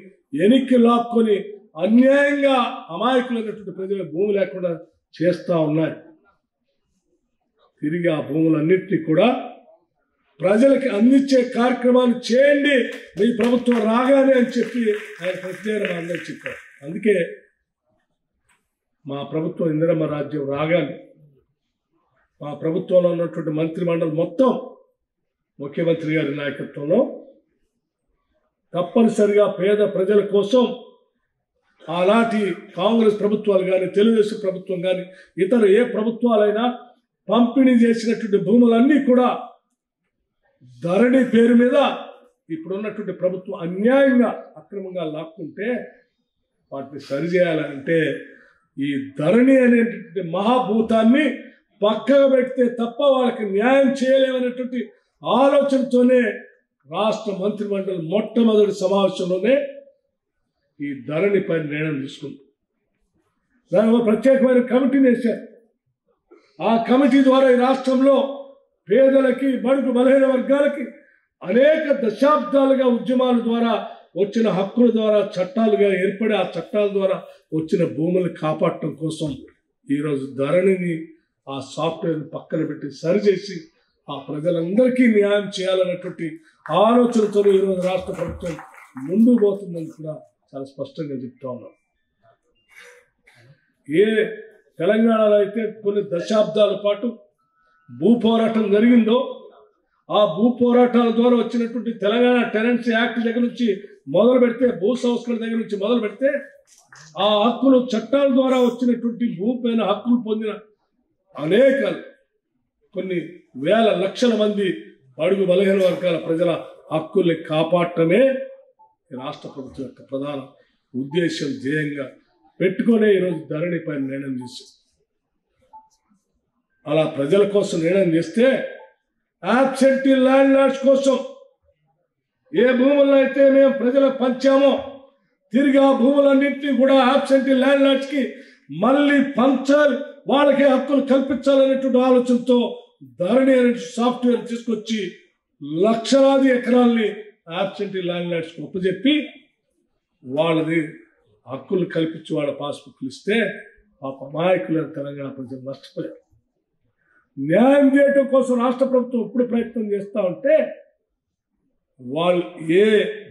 ఎనికి లాక్కొని అన్యాయంగా అమాయకులైనటువంటి ప్రజల భూమి లేకుండా చేస్తూ ఉన్నాయి. తిరిగి ఆ భూములన్నింటినీ కూడా ప్రజలకి అందించే కార్యక్రమాలు చేయండి మీ ప్రభుత్వం రాగానే అని చెప్పి ఆయన ప్రతిదేశం అందరూ చెప్పారు. అందుకే మా ప్రభుత్వం ఇందిరమ్మ రాజ్యం రాగానే మా ప్రభుత్వంలో ఉన్నటువంటి మంత్రిమండలి మొత్తం ముఖ్యమంత్రి గారి నాయకత్వంలో తప్పనిసరిగా పేద ప్రజల కోసం ఆనాటి కాంగ్రెస్ ప్రభుత్వాలు కానీ తెలుగుదేశం ప్రభుత్వం కానీ ఇతర ఏ ప్రభుత్వాలైనా పంపిణీ చేసినటువంటి భూములన్నీ కూడా ధరణి పేరు మీద ఇప్పుడున్నటువంటి ప్రభుత్వం అన్యాయంగా అక్రమంగా లాక్కుంటే వాటిని సరిచేయాలంటే ఈ ధరణి అనేటువంటి మహాభూతాన్ని పక్కగా పెడితే తప్ప వాళ్ళకి న్యాయం చేయలేమనేటువంటి ఆలోచనతోనే రాష్ట్ర మంత్రిమండలి మొట్టమొదటి సమావేశంలోనే ఈ ధరణిపై నిర్ణయం తీసుకుంది. దాని ప్రత్యేకమైన కమిటీని వేశారు. ఆ కమిటీ ద్వారా ఈ రాష్ట్రంలో పేదలకి బడుగు బలహీన వర్గాలకి అనేక దశాబ్దాలుగా ఉద్యమాల ద్వారా వచ్చిన హక్కుల ద్వారా చట్టాలుగా ఏర్పడి ఆ చట్టాల ద్వారా వచ్చిన భూములను కాపాడటం కోసం ఈరోజు ధరణిని ఆ సాఫ్ట్వేర్ని పక్కన పెట్టి సరిచేసి ఆ ప్రజలందరికీ న్యాయం చేయాలన్నటువంటి ఆలోచనతో ఈరోజు రాష్ట్ర ప్రభుత్వం ముందుకు పోతుందని కూడా చాలా స్పష్టంగా చెప్తా ఉన్నాం. ఏ తెలంగాణలో అయితే కొన్ని దశాబ్దాల పాటు భూ పోరాటం జరిగిందో ఆ భూ పోరాటాల ద్వారా వచ్చినటువంటి తెలంగాణ టెనెన్సీ యాక్ట్ దగ్గర నుంచి మొదలు పెడితే భూ సంస్కరణ దగ్గర నుంచి మొదలు పెడితే ఆ హక్కులు చట్టాల ద్వారా వచ్చినటువంటి భూపైన హక్కులు పొందిన అనేక కొన్ని వేల లక్షల మంది అడుగు బలహీన వర్గాల ప్రజల హక్కుల్ని కాపాడటమే రాష్ట్ర ప్రభుత్వం యొక్క ప్రధాన ఉద్దేశం ధ్యేయంగా పెట్టుకునే ఈరోజు ధరణిపై నిర్ణయం చేసింది. అలా ప్రజల కోసం నిర్ణయం చేస్తే యాబ్సెంటీ ల్యాండ్ లార్డ్స్ కోసం ఏ భూముల్లో అయితే మేము ప్రజలకు పంచామో తిరిగి ఆ భూములన్నింటినీ కూడా యాబ్సెంటీ ల్యాండ్ లార్డ్స్ కి మళ్ళీ పంచాలి, వాళ్ళకి హక్కులు కల్పించాలనేటువంటి ఆలోచనతో ధరణి అనే సాఫ్ట్వేర్ తీసుకొచ్చి లక్షలాది ఎకరాల్ని యాబ్సెంటీ ల్యాండ్ లార్డ్స్ కి ఒప్పజెప్పి వాళ్ళది హక్కులు కల్పించి వాళ్ళ పాస్బుక్లు ఇస్తే ఆ అమాయకులైన తెలంగాణ ప్రజలు నష్టపోయారు. న్యాయం చేయటం కోసం రాష్ట్ర ప్రభుత్వం ఎప్పుడు ప్రయత్నం చేస్తూ ఉంటే వాళ్ళు ఏ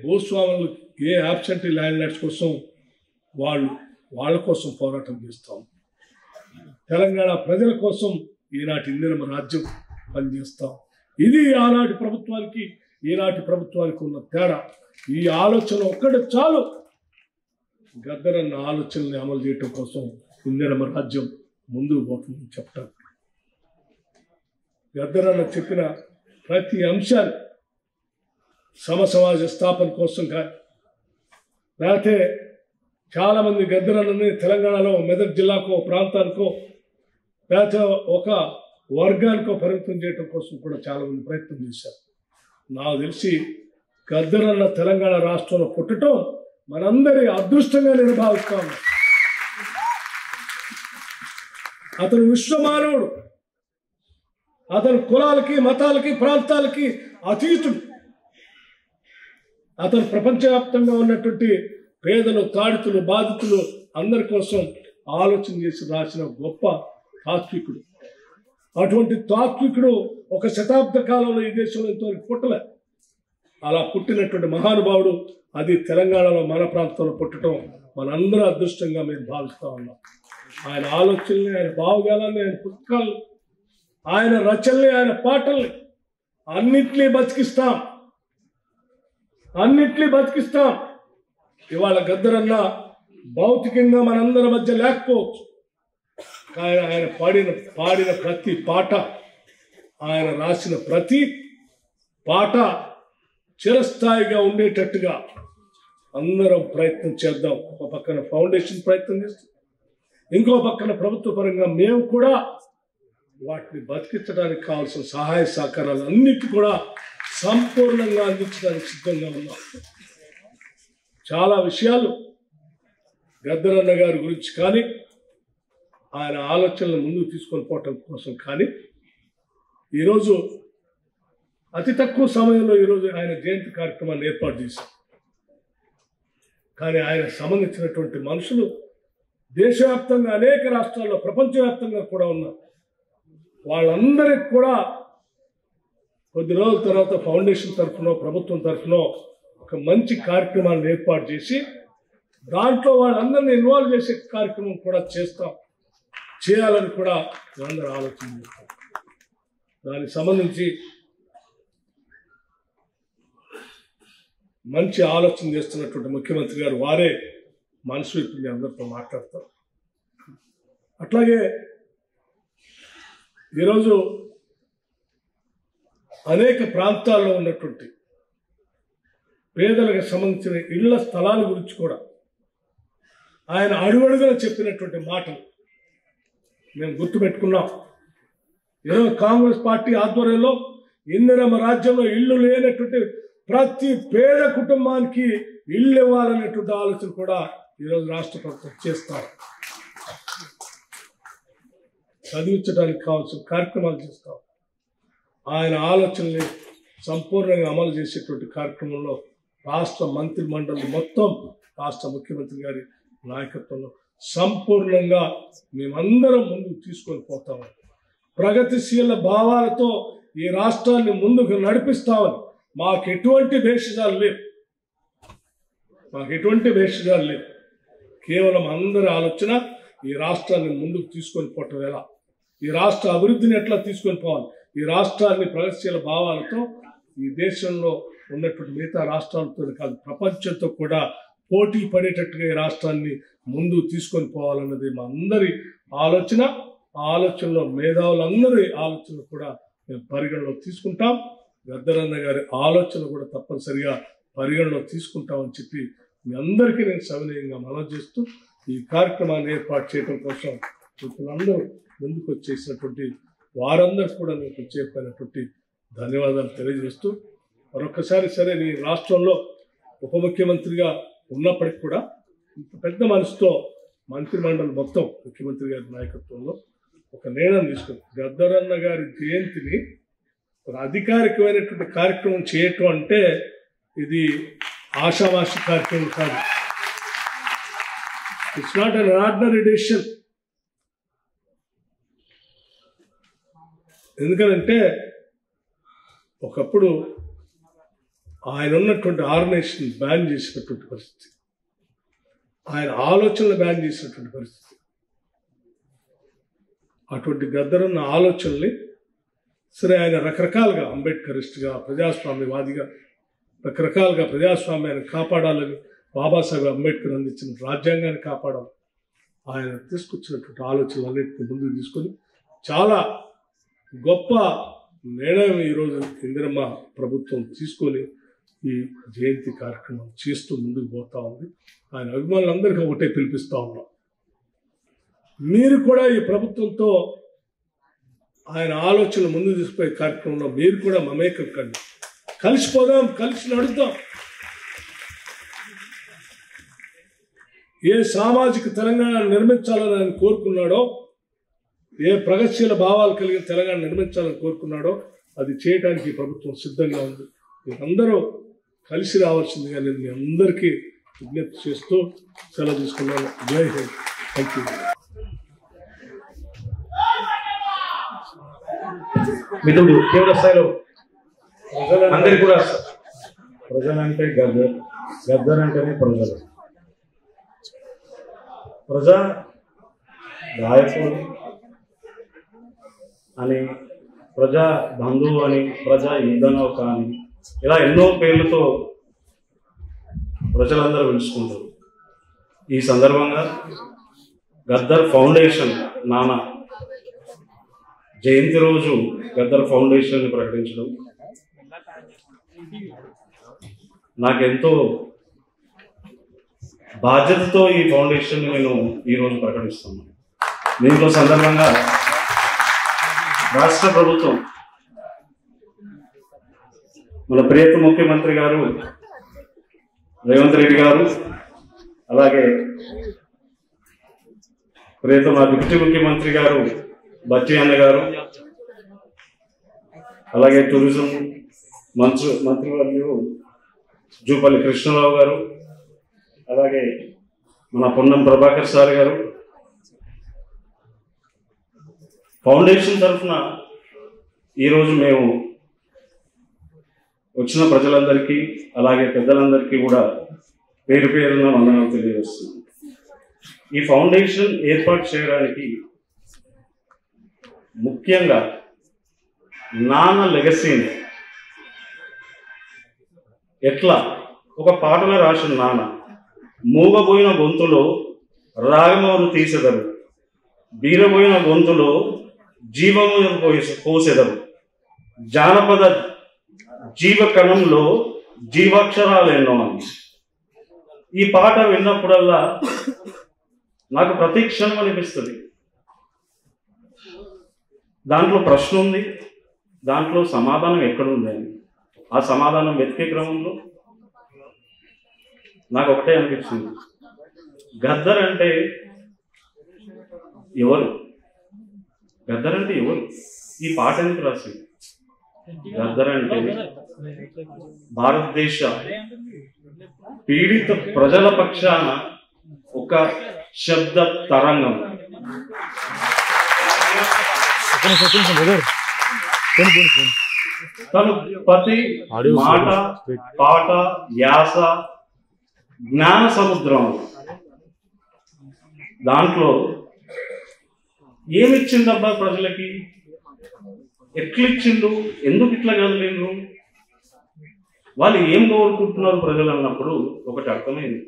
భూస్వాములు ఏ యాబ్సెంటీ ల్యాండ్ లార్డ్స్ కోసం వాళ్ళ కోసం పోరాటం చేస్తాం. తెలంగాణ ప్రజల కోసం ఈనాటి ఇందిరమ్మ రాజ్యం పనిచేస్తాం. ఇది ఆనాటి ప్రభుత్వానికి ఈనాటి ప్రభుత్వానికి ఉన్న తేడా. ఈ ఆలోచన ఒక్కటి చాలు గద్దర్ అన్న ఆలోచనల్ని అమలు చేయటం కోసం ఇందిరమ్మ రాజ్యం ముందుకు పోతుందని చెప్తాను. గద్దర్ అన్న చెప్పిన ప్రతి అంశాన్ని సమాజ స్థాపన కోసం కానీ లేకపోతే చాలామంది గద్దర్ అన్నని తెలంగాణలో మెదక్ జిల్లాకో ప్రాంతానికో లేకపోతే ఒక వర్గానికో పరిమితం చేయడం కోసం కూడా చాలామంది ప్రయత్నం చేశారు. నాకు తెలిసి గద్దరన్న తెలంగాణ రాష్ట్రంలో పుట్టడం మనందరి అదృష్టంగా నేను భావిస్తా ఉన్నా. అతను విశ్వమానవుడు. అతను కులాలకి, మతాలకి, ప్రాంతాలకి అతీతుడు. అతను ప్రపంచవ్యాప్తంగా ఉన్నటువంటి పేదలు, తాడితులు, బాధితులు అందరి కోసం ఆలోచన చేసి రాసిన గొప్ప తాత్వికుడు. అటువంటి తాత్వికుడు ఒక శతాబ్ద కాలంలో ఈ దేశంలో ఇంతవరకు పుట్టలే. అలా పుట్టినటువంటి మహానుభావుడు అది తెలంగాణలో మన ప్రాంతంలో పుట్టడం మనందరూ అదృష్టంగా మేము భావిస్తా ఉన్నాం. ఆయన ఆలోచనల్ని, ఆయన భావజాలాన్ని, ఆయన పుస్తకాలు, ఆయన రచనల్ని, ఆయన పాటల్ని అన్నింటినీ బతికిస్తాం. ఇవాళ గద్దరన్న భౌతికంగా మనందరి మధ్య లేకపోవచ్చు, కానీ ఆయన పాడిన ప్రతి పాట, ఆయన రాసిన ప్రతి పాట చిరస్థాయిగా ఉండేటట్టుగా అందరం ప్రయత్నం చేద్దాం. ఒక పక్కన ఫౌండేషన్ ప్రయత్నం చేస్తాం, ఇంకో పక్కన ప్రభుత్వ పరంగా మేము కూడా వాటిని బతికించడానికి కావాల్సిన సహాయ సహకారాలు అన్నిటి కూడా సంపూర్ణంగా అందించడానికి సిద్ధంగా ఉన్నాం. చాలా విషయాలు గద్దరన్న గారి గురించి కానీ, ఆయన ఆలోచనలు ముందుకు తీసుకొని పోవటం కోసం కానీ, ఈరోజు అతి తక్కువ సమయంలో ఈరోజు ఆయన జయంతి కార్యక్రమాన్ని ఏర్పాటు చేశాం. కానీ ఆయన సంబంధించినటువంటి మనుషులు దేశవ్యాప్తంగా అనేక రాష్ట్రాల్లో, ప్రపంచవ్యాప్తంగా కూడా ఉన్నారు. వాళ్ళందరికీ కూడా కొద్ది రోజుల తర్వాత ఫౌండేషన్ తరఫునో, ప్రభుత్వం తరఫునో ఒక మంచి కార్యక్రమాన్ని ఏర్పాటు చేసి దాంట్లో వాళ్ళందరినీ ఇన్వాల్వ్ చేసే కార్యక్రమం కూడా చేయాలని కూడా అందరూ ఆలోచన చేస్తారు. దానికి సంబంధించి మంచి ఆలోచన చేస్తున్నటువంటి ముఖ్యమంత్రి గారు వారే మనసు విప్పి అందరితో మాట్లాడతారు. అట్లాగే ఈరోజు అనేక ప్రాంతాల్లో ఉన్నటువంటి పేదలకు సంబంధించిన ఇళ్ల స్థలాల గురించి కూడా ఆయన అడుగడుగున చెప్పినటువంటి మాటలు మేము గుర్తుపెట్టుకున్నాం. ఈరోజు కాంగ్రెస్ పార్టీ ఆధ్వర్యంలో ఇందిరమ్మ రాజ్యంలో ఇల్లు లేనటువంటి ప్రతి పేద కుటుంబానికి ఇల్లు ఇవ్వాలనేటువంటి ఆలోచన కూడా ఈరోజు రాష్ట్ర ప్రభుత్వం చేస్తారు. చదివించడానికి కావాల్సిన కార్యక్రమాలు చేస్తాం. ఆయన ఆలోచనల్ని సంపూర్ణంగా అమలు చేసేటువంటి కార్యక్రమంలో రాష్ట్ర మంత్రి మండలి మొత్తం రాష్ట్ర ముఖ్యమంత్రి గారి నాయకత్వంలో సంపూర్ణంగా మేమందరం ముందుకు తీసుకొని పోతామని, ప్రగతిశీల భావాలతో ఈ రాష్ట్రాన్ని ముందుకు నడిపిస్తామని, మాకు ఎటువంటి భేషజాలు లేవు. కేవలం అందరి ఆలోచన ఈ రాష్ట్రాన్ని ముందుకు తీసుకొని పోవటం ఎలా, ఈ రాష్ట్ర అభివృద్ధిని ఎట్లా తీసుకొని పోవాలి, ఈ రాష్ట్రాన్ని ప్రగతిశీల భావాలతో ఈ దేశంలో ఉన్నటువంటి మిగతా రాష్ట్రాలతో కాదు ప్రపంచంతో కూడా పోటీ పడేటట్టుగా ఈ రాష్ట్రాన్ని ముందుకు తీసుకొని పోవాలన్నది మా అందరి ఆలోచన. ఆ ఆలోచనలో మేధావులందరి ఆలోచనలు కూడా మేము పరిగణలో తీసుకుంటాం. గద్దరన్న గారి ఆలోచన కూడా తప్పనిసరిగా పరిగణలో తీసుకుంటామని చెప్పి మీ అందరికీ నేను సవినయంగా మనవి చేస్తూ ఈ కార్యక్రమాన్ని ఏర్పాటు చేయడం కోసం అందరూ ముందుకు వచ్చేసినటువంటి వారందరికీ కూడా నేను ప్రత్యేకమైనటువంటి ధన్యవాదాలు తెలియజేస్తూ మరొకసారి సరే నీ రాష్ట్రంలో ఉప ముఖ్యమంత్రిగా ఉన్నప్పటికీ కూడా ఇంత పెద్ద మనసుతో మంత్రి మండలి మొత్తం ముఖ్యమంత్రి గారి నాయకత్వంలో ఒక నిర్ణయం తీసుకుంది. గద్దరన్న గారి జయంతిని ఒక అధికారికమైనటువంటి కార్యక్రమం చేయటం అంటే ఇది ఆషామాషి కార్యక్రమం కాదు. It's not an ordinary decision. ఎందుకంటే ఒకప్పుడు ఆయన ఉన్నటువంటి ఆర్గనైజేషన్ బ్యాన్ చేసినటువంటి పరిస్థితి, ఆయన ఆలోచనలు బ్యాన్ చేసినటువంటి పరిస్థితి. అటువంటి గద్దరన్న ఆలోచనల్ని సరే ఆయన రకరకాలుగా అంబేద్కరిస్ట్గా, ప్రజాస్వామ్యవాదిగా రకరకాలుగా ప్రజాస్వామ్యాన్ని కాపాడాలని బాబాసాహెబ్ అంబేద్కర్ అందించిన రాజ్యాంగాన్ని కాపాడాలి ఆయన తీసుకొచ్చినటువంటి ఆలోచనలన్నింటినీ ముందుకు తీసుకొని చాలా గొప్ప నిర్ణయం ఈరోజు ఇందిరమ్మ ప్రభుత్వం తీసుకొని ఈ జయంతి కార్యక్రమం చేస్తూ ముందుకు పోతా ఉంది. ఆయన అభిమానులందరికీ ఒకటే పిలిపిస్తూ ఉన్నాం, మీరు కూడా ఈ ప్రభుత్వంతో ఆయన ఆలోచనలు ముందుకు తీసుకుపోయే కార్యక్రమంలో మీరు కూడా మమేకం కండి. కలిసిపోదాం, కలిసి నడుద్దాం. ఏ సామాజిక తెలంగాణ నిర్మించాలని ఆయన కోరుకున్నాడో, ఏ ప్రగతిశీల భావాలు కలిగిన తెలంగాణ నిర్మించాలని కోరుకున్నాడో అది చేయడానికి ప్రభుత్వం సిద్ధంగా ఉంది. మీరందరూ కలిసి రావాల్సిందిగా నేను మీ అందరికీ విజ్ఞప్తి చేస్తూ సెలవు తీసుకున్నాను. జై హింద్. Thank you. మిత్రుడు తీవ్ర స్థాయిలో అందరికీ కూడా ప్రజలంటే గద్దర్, గద్దర్ అంటేనే ప్రజలు. ప్రజా గాయకుడు అని, ప్రజా బంధువు అని, ప్రజా యుద్ధనౌక అని, ఇలా ఎన్నో పేర్లతో ప్రజలందరూ పిలుచుకుంటారు. ఈ సందర్భంగా గద్దర్ ఫౌండేషన్ నానా జయంతి రోజు గద్దర్ ఫౌండేషన్ ప్రకటించడం నాకెంతో బాధ్యతతో ఈ ఫౌండేషన్ నేను ఈరోజు ప్రకటిస్తున్నాను. దీంట్లో సందర్భంగా రాష్ట్ర ప్రభుత్వం, మన ప్రియత ముఖ్యమంత్రి గారు రేవంత్ రెడ్డి గారు, అలాగే ప్రియతమ డిప్యూటీ ముఖ్యమంత్రి గారు బచ్చి అన్న గారు, అలాగే టూరిజం మంత్రివర్యులు జూపల్లి కృష్ణరావు గారు, అలాగే మన పొన్నం ప్రభాకర్ సార్ గారు, ఫౌండేషన్ తరఫున ఈరోజు మేము వచ్చిన ప్రజలందరికీ అలాగే పెద్దలందరికీ కూడా పేరు పేరున వందనాలు తెలియజేస్తున్నాం. ఈ ఫౌండేషన్ ఏర్పాటు చేయడానికి ముఖ్యంగా నాన్న లెగసీని ఎట్లా ఒక పాటలో రాసిన నాన్న, మూగబోయిన గొంతులో రాగమోరు తీసెదరు, బీరబోయిన గొంతులో జీవము పోసెదరు, జానపద జీవకణంలో జీవాక్షరాలు ఎన్నో అని. ఈ పాట విన్నప్పుడల్లా నాకు ప్రతి క్షణం అనిపిస్తుంది. దాంట్లో ప్రశ్న ఉంది, దాంట్లో సమాధానం ఎక్కడుంది అని. ఆ సమాధానం వెతికే క్రమంలో నాకు ఒకటే అనిపించింది, గద్దర్ అంటే ఎవరు? గద్దర్ అంటే ఎవరు? ఈ పాట ఎందుకు రాసింది? గద్దర్ అంటే భారతదేశ పీడిత ప్రజల పక్షాన ఒక శబ్ద తరంగం. తను ప్రతి మాట, పాట, యాస జ్ఞాన సముద్రం. దాంట్లో ఏమిచ్చిందబ్బా ప్రజలకి? ఎట్లిచ్చిండు? ఎందుకు ఇట్లా కదలేరు? వాళ్ళు ఏం కోరుకుంటున్నారు ప్రజలు అన్నప్పుడు ఒకటి అర్థమైంది.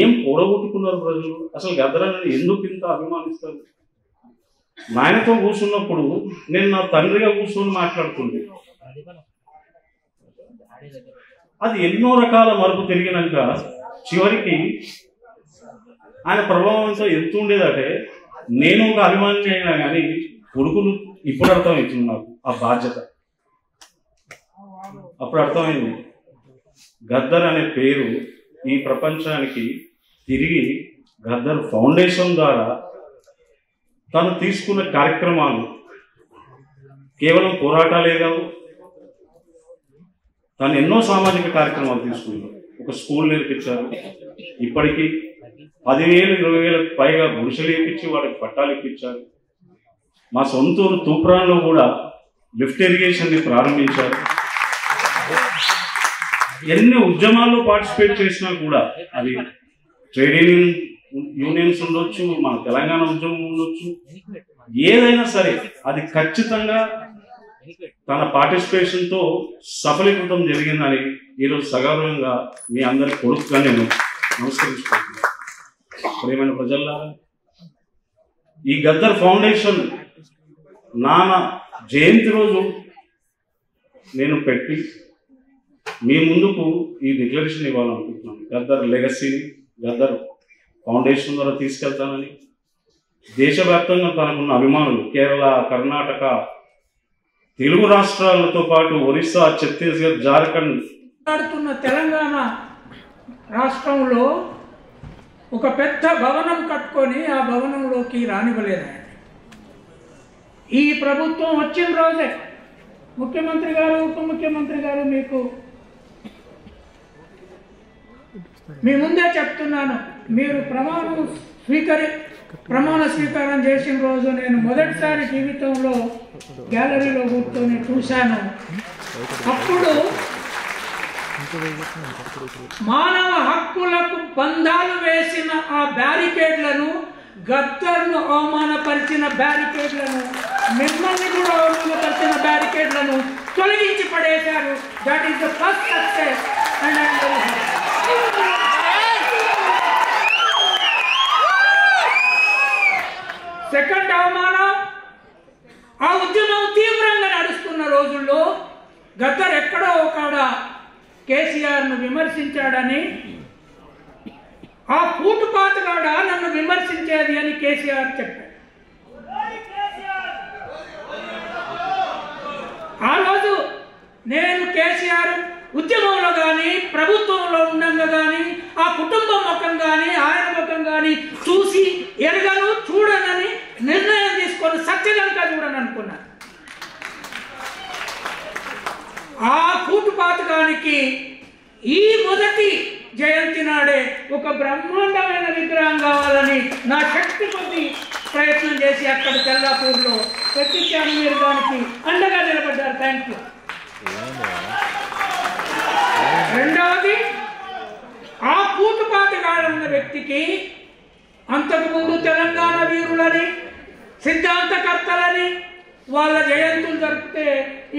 ఏం కూడగొట్టుకున్నారు ప్రజలు? అసలు గద్దర్ అనేది ఎందుకు ఇంత అభిమానిస్తారు? నాయనతో కూర్చున్నప్పుడు నేను నా తండ్రిగా కూర్చొని మాట్లాడుతుంది. అది ఎన్నో రకాల మరుపు తిరిగినాక చివరికి ఆయన ప్రభావంతో ఎంత ఉండేదంటే, నేను ఒక అభిమాని అయినా కానీ కొడుకులు ఇప్పుడు అర్థమవుతుంది నాకు ఆ బాధ్యత. అప్పుడు అర్థమైంది గద్దర్ అనే పేరు ఈ ప్రపంచానికి తిరిగి గద్దర్ ఫౌండేషన్ ద్వారా తను తీసుకున్న కార్యక్రమాలు కేవలం పోరాటాలే కావు, తను ఎన్నో సామాజిక కార్యక్రమాలు తీసుకున్నారు. ఒక స్కూల్ నేర్పించారు. ఇప్పటికీ 10,000 20,000 పైగా గుడిసెలు ఇప్పించి వాటికి పట్టాలు ఇప్పించారు. మా సొంతూరు తూప్రాన్లో కూడా లిఫ్ట్ ఇరిగేషన్ ప్రారంభించారు. ఎన్ని ఉద్యమాల్లో పార్టిసిపేట్ చేసినా కూడా, అది ట్రేడ్ యూనియన్స్ ఉండొచ్చు, మన తెలంగాణ ఉద్యమం ఉండొచ్చు, ఏదైనా సరే అది ఖచ్చితంగా తన పార్టిసిపేషన్తో సఫలీకృతం జరిగిందని ఈరోజు సగౌరవంగా మీ అందరి కొడుకుగా నేను నమస్కరించుకుంటున్నాను. ప్రియమైన ప్రజల్లారా, ఈ గద్దర్ ఫౌండేషన్ నాన్న జయంతి రోజు నేను పెట్టి మీ ముందుకు ఈ డిక్లరేషన్ ఇవ్వాలనుకుంటున్నాను. గద్దర్ లెగసీ, గద్దర్ ఫౌండేషన్ ద్వారా తీసుకెళ్తానని. దేశవ్యాప్తంగా తనకున్న అభిమానులు కేరళ, కర్ణాటక, తెలుగు రాష్ట్రాలతో పాటు ఒరిస్సా, ఛత్తీస్గఢ్, జార్ఖండ్ మాట్లాడుతున్న తెలంగాణ రాష్ట్రంలో ఒక పెద్ద భవనం కట్టుకొని ఆ భవనంలోకి రానివ్వలేదండి. ఈ ప్రభుత్వం వచ్చిన రోజే ముఖ్యమంత్రి గారు, ఉప ముఖ్యమంత్రి గారు మీకు మీ ముందే చెప్తున్నాను, మీరు ప్రమాణ స్వీకారం చేసిన రోజు నేను మొదటిసారి జీవితంలో గ్యాలరీలో కూర్చొని చూశాను. అప్పుడు మానవ హక్కులకు బంధాలు వేసిన ఆ బ్యారికేడ్లను, గద్దర్ను అవమానపరిచిన బ్యారికేడ్లను, మిమ్మల్ని కూడా అవమానపరిచిన బ్యారికేడ్లను తొలగించి పడేశారు. That is the first success. Second అవమానం, ఆ ఉద్యమం తీవ్రంగా నడుస్తున్న రోజుల్లో గద్దర్ ఎక్కడో ఒకడ కేసీఆర్ను విమర్శించాడని, ఆ పూటుపాతగాడ నన్ను విమర్శించేది అని కేసీఆర్ చెప్పాడు. ఆ రోజు నేను కేసీఆర్ ఉద్యమంలో కానీ ప్రభుత్వంలో ఉండగా కానీ ఆ కుటుంబం ముఖం కానీ ఆయన ముఖం కానీ చూసి ఎరగను, చూడనని నిర్ణయం తీసుకొని సత్యలంక చూడని అనుకున్నాను. ఆ కూటుపాతకానికి ఈ మొదటి జయంతి నాడే ఒక బ్రహ్మాండమైన విగ్రహం కావాలని నా శక్తి కొద్ది ప్రయత్నం చేసి అక్కడ తెల్లాపూర్లో పెట్టించాను. మీరు దానికి అండగా నిలబడ్డారు. Thank you. రెండవది, ఆ కూటుపాతగాడున్న వ్యక్తికి అంతకుముందు తెలంగాణ వీరులని, సిద్ధాంతకర్తలని వాళ్ళ జయంతులు జరిపితే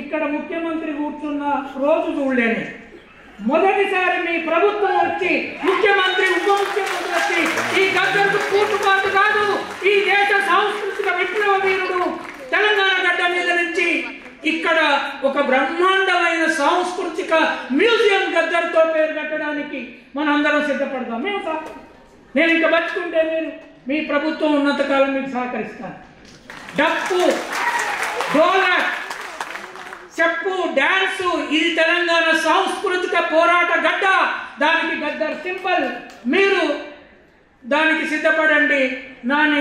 ఇక్కడ ముఖ్యమంత్రి కూర్చున్న రోజు చూడలేని, మొదటిసారి మీ ప్రభుత్వం వచ్చి ముఖ్యమంత్రి, ఉప ముఖ్యమంత్రి వచ్చి ఈ గద్దర్కు కూటుపాటు కాదు, ఈ దేశ సాంస్కృతిక విప్లవ వీరుడు తెలంగాణ గడ్డ మీద నుంచి ఇక్కడ ఒక బ్రహ్మాండమైన సాంస్కృతిక మ్యూజియం గద్దర్తో పేరు కట్టడానికి మనందరం సిద్ధపడతాం. నేను ఇంకా బతుకుంటే మీరు మీ ప్రభుత్వం ఉన్నంతకాలం మీకు సహకరిస్తాను. డప్పు, డోలక్, చెప్పు, డాన్సు, ఇది తెలంగాణ సాంస్కృతిక పోరాట గడ్డ. దానికి గద్దర్ సింబల్. మీరు దానికి సిద్ధపడండి.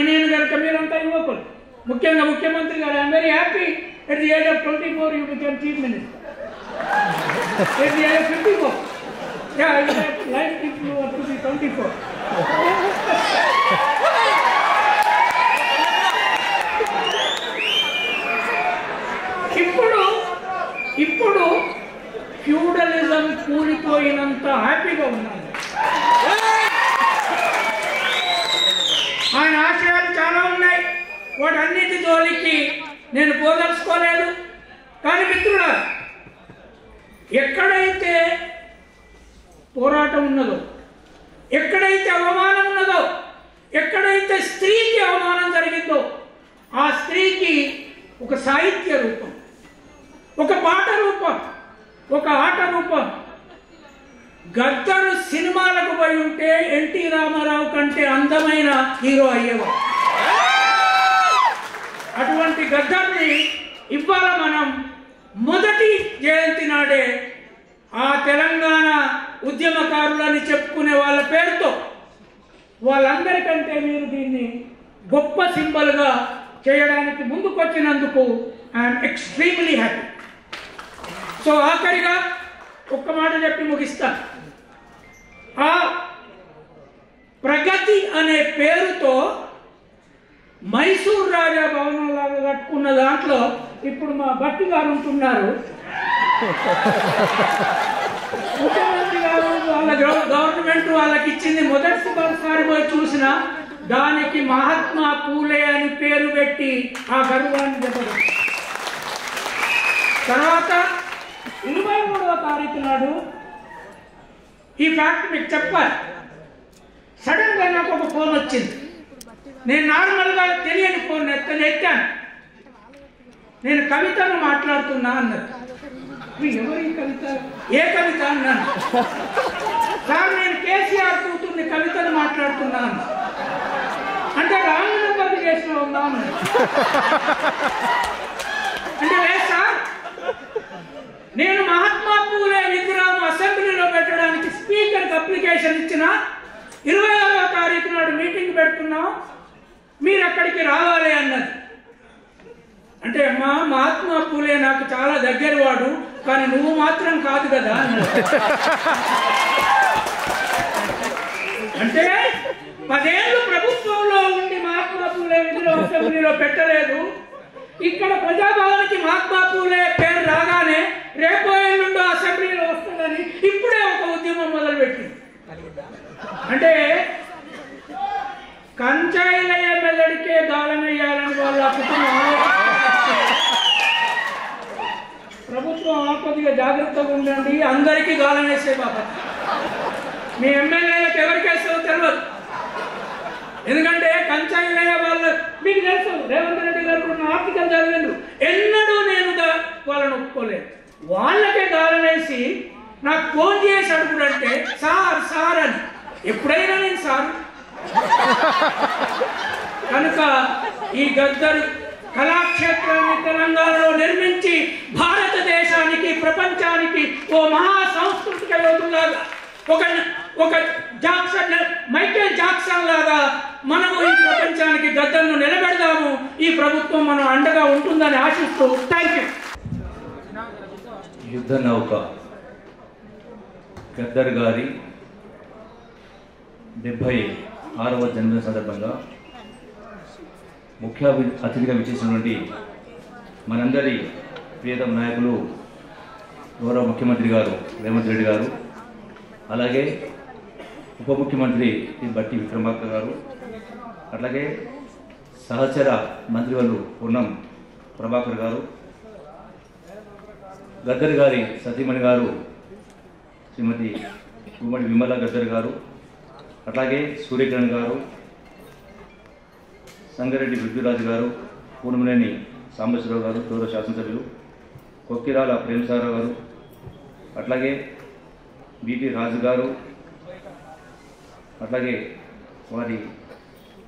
నేను కనుక మీరంతా యువకులు, ముఖ్యంగా ముఖ్యమంత్రి గారు, I'm very happy. At the age of 24, you became chief minister. At the age of 54, yeah, I would like if you were to be 24. ఇప్పుడు ఫ్యూడలిజం కూలిపోయినంత హ్యాపీగా ఉన్నాను. ఆయన ఆశయాలు చాలా ఉన్నాయి. వాటన్నిటి జోలికి నేను పోదలుచుకోలేదు. కానీ మిత్రులారా, ఎక్కడైతే పోరాటం ఉన్నదో, ఎక్కడైతే అవమానం ఉన్నదో, ఎక్కడైతే స్త్రీకి అవమానం జరిగిందో, ఆ స్త్రీకి ఒక సాహిత్య రూపం, ఒక పాట రూపం, ఒక ఆట రూపం. గద్దరు సినిమాలకు పోయి ఉంటే ఎన్టీ రామారావు కంటే అందమైన హీరో అయ్యేవాడు. అటువంటి గద్దర్ని ఇవాళ మనం మొదటి జయంతి నాడే ఆ తెలంగాణ ఉద్యమకారులని చెప్పుకునే వాళ్ళ పేరుతో వాళ్ళందరికంటే మీరు దీన్ని గొప్ప సింబల్గా చేయడానికి ముందుకొచ్చినందుకు ఐఎమ్ ఎక్స్ట్రీమ్లీ హ్యాపీ. సో ఆఖరిగా ఒక్క మాట చెప్పి ముగిస్తాను. ఆ ప్రగతి అనే పేరుతో మైసూర్ రాజా భవనం లాగా కట్టుకున్న దాంట్లో ఇప్పుడు మా భట్టి గారు ఉంటున్నారు. ముఖ్యమంత్రి గారు వాళ్ళ గవర్నమెంట్ వాళ్ళకి ఇచ్చింది. మొదటిసారి పోయి చూసిన దానికి మహాత్మా పూలే అని పేరు పెట్టి ఆ గర్వాన్ని దెబ్బతి. తర్వాత 23వ తారీఖు నాడు ఈ ఫ్యాక్ట్ మీకు చెప్పాలి. సడన్ గా నాకు ఒక ఫోన్ వచ్చింది. నేను నార్మల్గా తెలియని ఫోన్ ఎత్తాను. నేను కవితను మాట్లాడుతున్నా అన్నారు. ఎవరి కవిత? ఏ కవిత అన్నాను. సార్ నేను కేసీఆర్ కూతుర్ని కవితను మాట్లాడుతున్నాను అంటే రాముని చేసిన ఉన్నాను అంటే లేదు సార్, రిప్రజెంటేషన్ ఇచ్చిన 26వ తారీఖు నాడు మీటింగ్ పెడుతున్నాం, మీరు అక్కడికి రావాలి అన్నది. అంటే మహాత్మా పూలే నాకు చాలా దగ్గర వాడు, కానీ నువ్వు మాత్రం కాదు కదా అన్నది. అంటే 10 ఏళ్ళు ప్రభుత్వంలో ఉండి మహాత్మా పూలే విధిలో అసెంబ్లీలో పెట్టలేదు. ఇక్కడ ప్రజాభవన్కి మహాత్మా పూలే పేరు రాగానే రేపో ఎల్లుండో అసెంబ్లీలో వస్తుందని ఇప్పుడే ఒక ఉద్యమం మొదలుపెట్టింది. అంటే కంచాయిలయ్య మెదడికే గాలం వేయాలని వాళ్ళ కుటుంబం. ప్రభుత్వం కొద్దిగా జాగ్రత్తగా ఉండండి, అందరికీ గాలం వేసే బాబా. మీ ఎమ్మెల్యేలకు ఎవరికేస్తారో తెలియదు. ఎందుకంటే కంచాయిలయ్య వాళ్ళు మీకు తెలుసు, రేవంత్ రెడ్డి గారు ఆర్టికల్ చదివిండ్రు, ఎన్నడూ నేను వాళ్ళని ఒప్పుకోలేదు. వాళ్ళకే గాలం వేసి నాకు ఫోన్ చేసి అడుగుడంటే సార్ సార్ అని. ఎప్పుడైనా నేను సార్. కనుక ఈ గద్దర్ కళాక్షేత్రాన్ని తెలంగాణలో నిర్మించి భారతదేశానికి ప్రపంచానికి ఓ మహా సాంస్కృతిక యోధులాగా ఒక జాక్సన్ మైకేల్ జాక్సన్ లాగా మనము ఈ ప్రపంచానికి గద్దర్ను నిలబెడదాము. ఈ ప్రభుత్వం మనం అండగా ఉంటుందని ఆశిస్తూ థ్యాంక్ యూ. యుద్ధ నౌక గద్దర్ గారి 76వ జన్మదిన సందర్భంగా ముఖ్య అతిథిగా విచ్చేసినటువంటి మనందరి ప్రియతమ నాయకులు గౌరవ ముఖ్యమంత్రి గారు రేవంత్ రెడ్డి గారు, అలాగే ఉప ముఖ్యమంత్రి బట్టి విక్రమార్క గారు, అట్లాగే సహచర మంత్రివర్యులు పొన్నం ప్రభాకర్ గారు, గద్దర్ గారి సతీమణి గారు శ్రీమతి గుమ్మడి విమల గద్దర్ గారు, అట్లాగే సూర్యకిరణ్ గారు, సంగారెడ్డి పృథ్వీరాజు గారు, పూనమనేని సాంబశివరావు గారు, గౌరవ శాసనసభ్యులు కొక్కిరాల ప్రేమసారావు గారు, అట్లాగే బిటి రాజు గారు, అట్లాగే వారి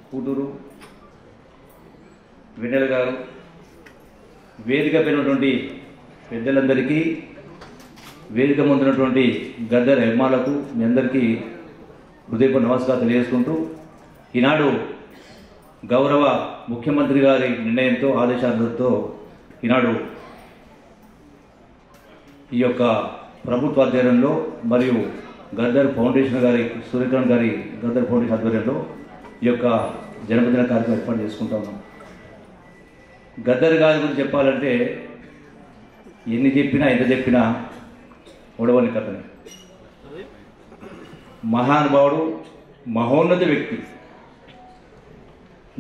కూతురు వెన్నెల గారు, వేదిక పైనటువంటి పెద్దలందరికీ, వేదిక ముందున్నటువంటి గద్దర్ అభిమానులకు మీ అందరికీ హృదయపూర్వక నమస్కారం తెలియజేసుకుంటూ, ఈనాడు గౌరవ ముఖ్యమంత్రి గారి నిర్ణయంతో ఆదేశాలతో ఈనాడు ఈ యొక్క ప్రభుత్వ ఆధ్వర్యంలో మరియు గద్దర్ ఫౌండేషన్ గారి సూర్యకిరణ్ గారి గద్దర్ ఫౌండేషన్ ఆధ్వర్యంలో ఈ యొక్క జన్మదిన కార్యక్రమం ఏర్పాటు చేసుకుంటా ఉన్నాం. గద్దర్ గారి గురించి చెప్పాలంటే ఎన్ని చెప్పినా ఎంత చెప్పినా ఒడవని కథనే. మహానుభావుడు, మహోన్నత వ్యక్తి.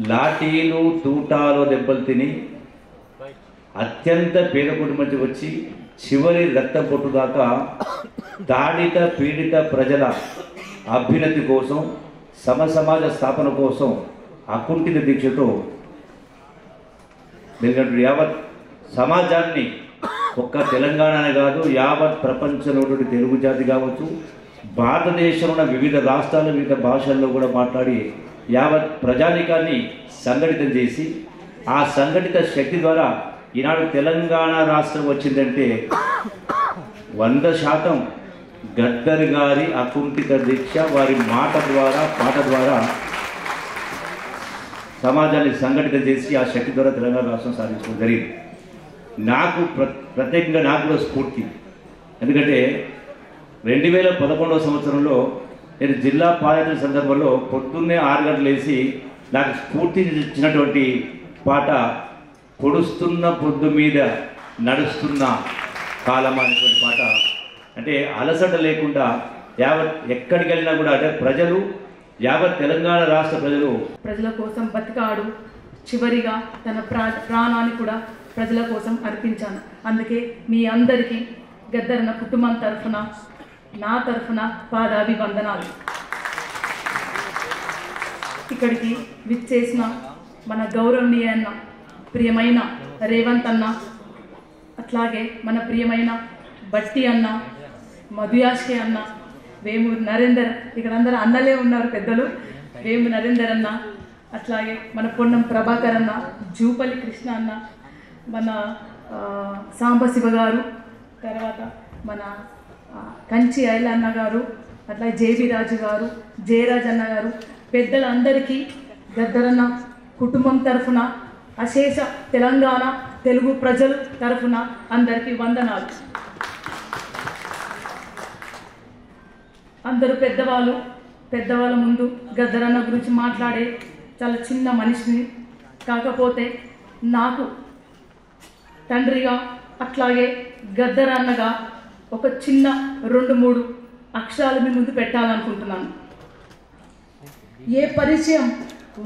లాఠీలు తూటాలు దెబ్బలు తిని అత్యంత పేద కుటుంబం నుంచి వచ్చి చివరి రక్తం పొట్టు దాకా దాడిత పీడిత ప్రజల అభ్యున్నతి కోసం, సమసమాజ స్థాపన కోసం అకుంఠిత దీక్షతో వెలిగినటువంటి యావత్ సమాజాన్ని, ఒక్క తెలంగాణనే కాదు యావత్ ప్రపంచంలో తెలుగు జాతి కావచ్చు, భారతదేశంలో ఉన్న వివిధ రాష్ట్రాల వివిధ భాషల్లో కూడా మాట్లాడి యావత్ ప్రజానికాన్ని సంఘటితం చేసి, ఆ సంఘటిత శక్తి ద్వారా ఈనాడు తెలంగాణ రాష్ట్రం వచ్చిందంటే 100% గద్దర్ గారి అకుంఠిత దీక్ష, వారి మాట ద్వారా పాట ద్వారా సమాజాన్ని సంఘటితం చేసి ఆ శక్తి ద్వారా తెలంగాణ రాష్ట్రం సాధించడం జరిగింది. నాకు ప్రత్యేకంగా నాకు కూడా స్ఫూర్తి. ఎందుకంటే 2011వ సంవత్సరంలో నేను జిల్లా పాదయాత్ర సందర్భంలో పొద్దున్నే 6 గంటలు వేసి నాకు స్ఫూర్తి ఇచ్చినటువంటి పాట పొడుస్తున్న పొద్దు మీద నడుస్తున్న కాలం అనేటువంటి పాట. అంటే అలసట లేకుండా యావత్ ఎక్కడికి వెళ్ళినా కూడా అంటే ప్రజలు, యావత్ తెలంగాణ రాష్ట్ర ప్రజల కోసం బతికాడు. చివరిగా తన ప్రాణాన్ని కూడా ప్రజల కోసం అర్పించాను. అందుకే మీ అందరికీ గద్దర్ కుటుంబం తరఫున, నా తరఫున పాదాభివందనాలు. ఇక్కడికి విచ్చేసిన మన గౌరవనీయ అన్న, ప్రియమైన రేవంత్ అన్న, అట్లాగే మన ప్రియమైన బట్టి అన్న, మధుయాష్కే అన్న, వేమూరు నరేందర్, ఇక్కడ అందరూ అన్నలే ఉన్నారు పెద్దలు, వేము నరేందర్ అన్న, అట్లాగే మన పొన్నం ప్రభాకర్ అన్న, జూపల్లి కృష్ణ అన్న, మన సాంబశివ గారు, తర్వాత మన కంచి ఐలన్న గారు, అట్లా జేబీ రాజు గారు, జయరాజ్ అన్న గారు, పెద్దలందరికీ గద్దరన్న కుటుంబం తరఫున, అశేష తెలంగాణ తెలుగు ప్రజలు తరఫున అందరికీ వందనాలు. అందరూ పెద్దవాళ్ళ ముందు గద్దరన్న గురించి మాట్లాడే చాలా చిన్న మనిషిని. కాకపోతే నాకు తండ్రిగా అట్లాగే గద్దరన్నగా ఒక చిన్న 2-3 అక్షరాలు మీ ముందు పెట్టాలనుకుంటున్నాను. ఏ పరిచయం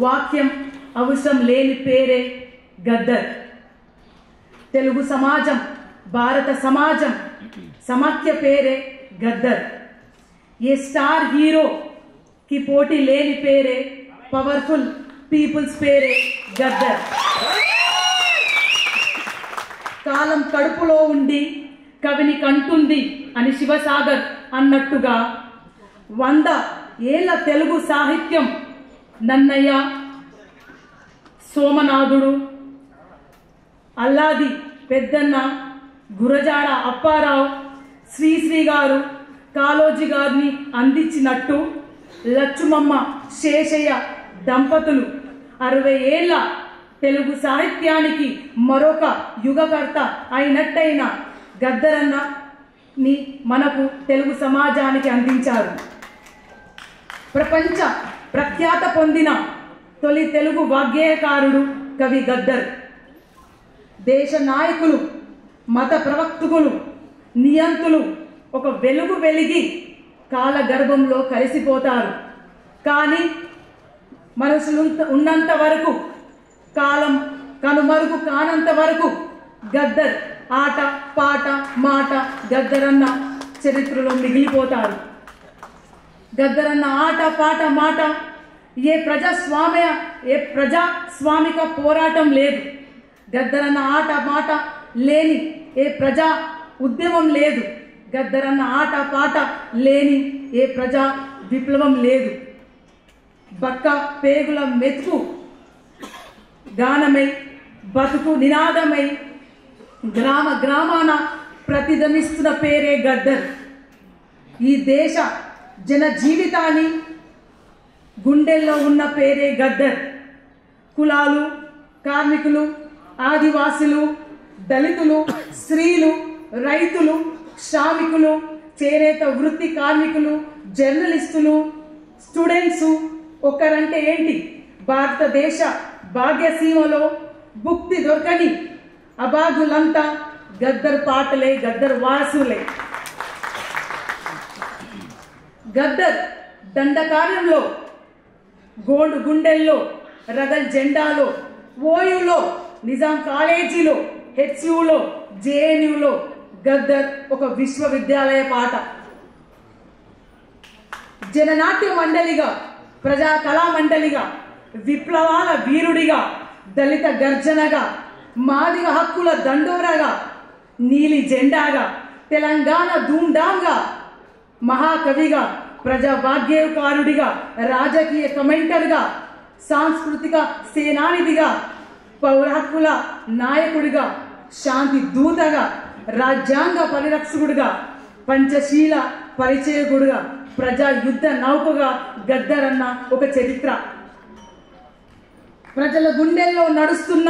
వాక్యం అవసరం లేని పేరే గద్దర్. తెలుగు సమాజం, భారత సమాజం సమాఖ్య పేరే గద్దర్. ఏ స్టార్ హీరో కి పోటీ లేని పేరే పవర్ఫుల్ పీపుల్స్ పేరే గద్దర్. కాలం కడుపులో ఉండి కవిని కంటుంది అని శివసాగర్ అన్నట్టుగా 100 ఏళ్ల తెలుగు సాహిత్యం నన్నయ్య, సోమనాథుడు, అల్లాది పెద్దన్న, గురజాడ అప్పారావు, శ్రీశ్రీ గారు, కాళోజీ గారిని అందించినట్టు లచ్చుమమ్మ, శేషయ్య దంపతులు 60 ఏళ్ల తెలుగు సాహిత్యానికి మరొక యుగకర్త అయినట్టయిన గద్దరన్నని మనకు తెలుగు సమాజానికి అందించారు. ప్రపంచ ప్రఖ్యాత పొందిన తొలి తెలుగు వాగ్గేయకారుడు కవి గద్దర్. దేశ నాయకులు, మత ప్రవక్తకులు, నియంతులు ఒక వెలుగు వెలిగి కాలగర్భంలో కలిసిపోతారు. కానీ మనసులు ఉన్నంత వరకు, కాలం కనుమరుగు కానంత వరకు గద్దర్ ఆట పాట మాట గద్దరన్న చరిత్రలో మిగిలిపోతారు. గద్దరన్న ఆట పాట మాట ఏ ప్రజాస్వామిక పోరాటం లేదు. గద్దరన్న ఆట మాట లేని ఏ ప్రజా ఉద్యమం లేదు. గద్దరన్న ఆట పాట లేని ఏ ప్రజా విప్లవం లేదు. బక్క పేగుల మెతుకు గానమై, బతుకు నినాదమై గ్రామ గ్రామాన ప్రతిధ్వనిస్తున్న పేరే గద్దర్. ఈ దేశ జన జీవితాన్ని గుండెల్లో ఉన్న పేరే గద్దర్. కులాలు, కార్మికులు, ఆదివాసులు, దళితులు, స్త్రీలు, రైతులు, శ్రామికులు, చేనేత వృత్తి కార్మికులు, జర్నలిస్టులు, స్టూడెంట్స్ ఒక్కరంటే ఏంటి, భారతదేశ భాగ్యసీమలో భుక్తి దొరకని అబాధులంతా గద్దర్ పాటలే, గద్దర్ వారసులే. గద్దర్ దండకార్యంలో, గోండు గుండెల్లో, రగల్ జెండాలో, ఓయూలో, నిజాం కాలేజీలో, హెచ్యులో, జేఎన్యులో గద్దర్ ఒక విశ్వవిద్యాలయ పాట. జననాట్య మండలిగా, ప్రజా కళా మండలిగా, విప్లవాల వీరుడిగా, దళిత గర్జనగా, మాదిగ హక్కుల దండోరగా, నీలి జెండాగా, తెలంగాణ ధూమ్ధామ్గా, మహాకవిగా, ప్రజా వాగ్గేయకారుడిగా, రాజకీయ కమెంటర్గా, సాంస్కృతిక సేనానిధిగా, పౌర హక్కుల నాయకుడిగా, శాంతి దూతగా, రాజ్యాంగ పరిరక్షకుడిగా, పంచశీల పరిచయకుడిగా, ప్రజా యుద్ధ నౌకగా గద్దరన్న ఒక చరిత్ర. ప్రజల గుండెల్లో నడుస్తున్న,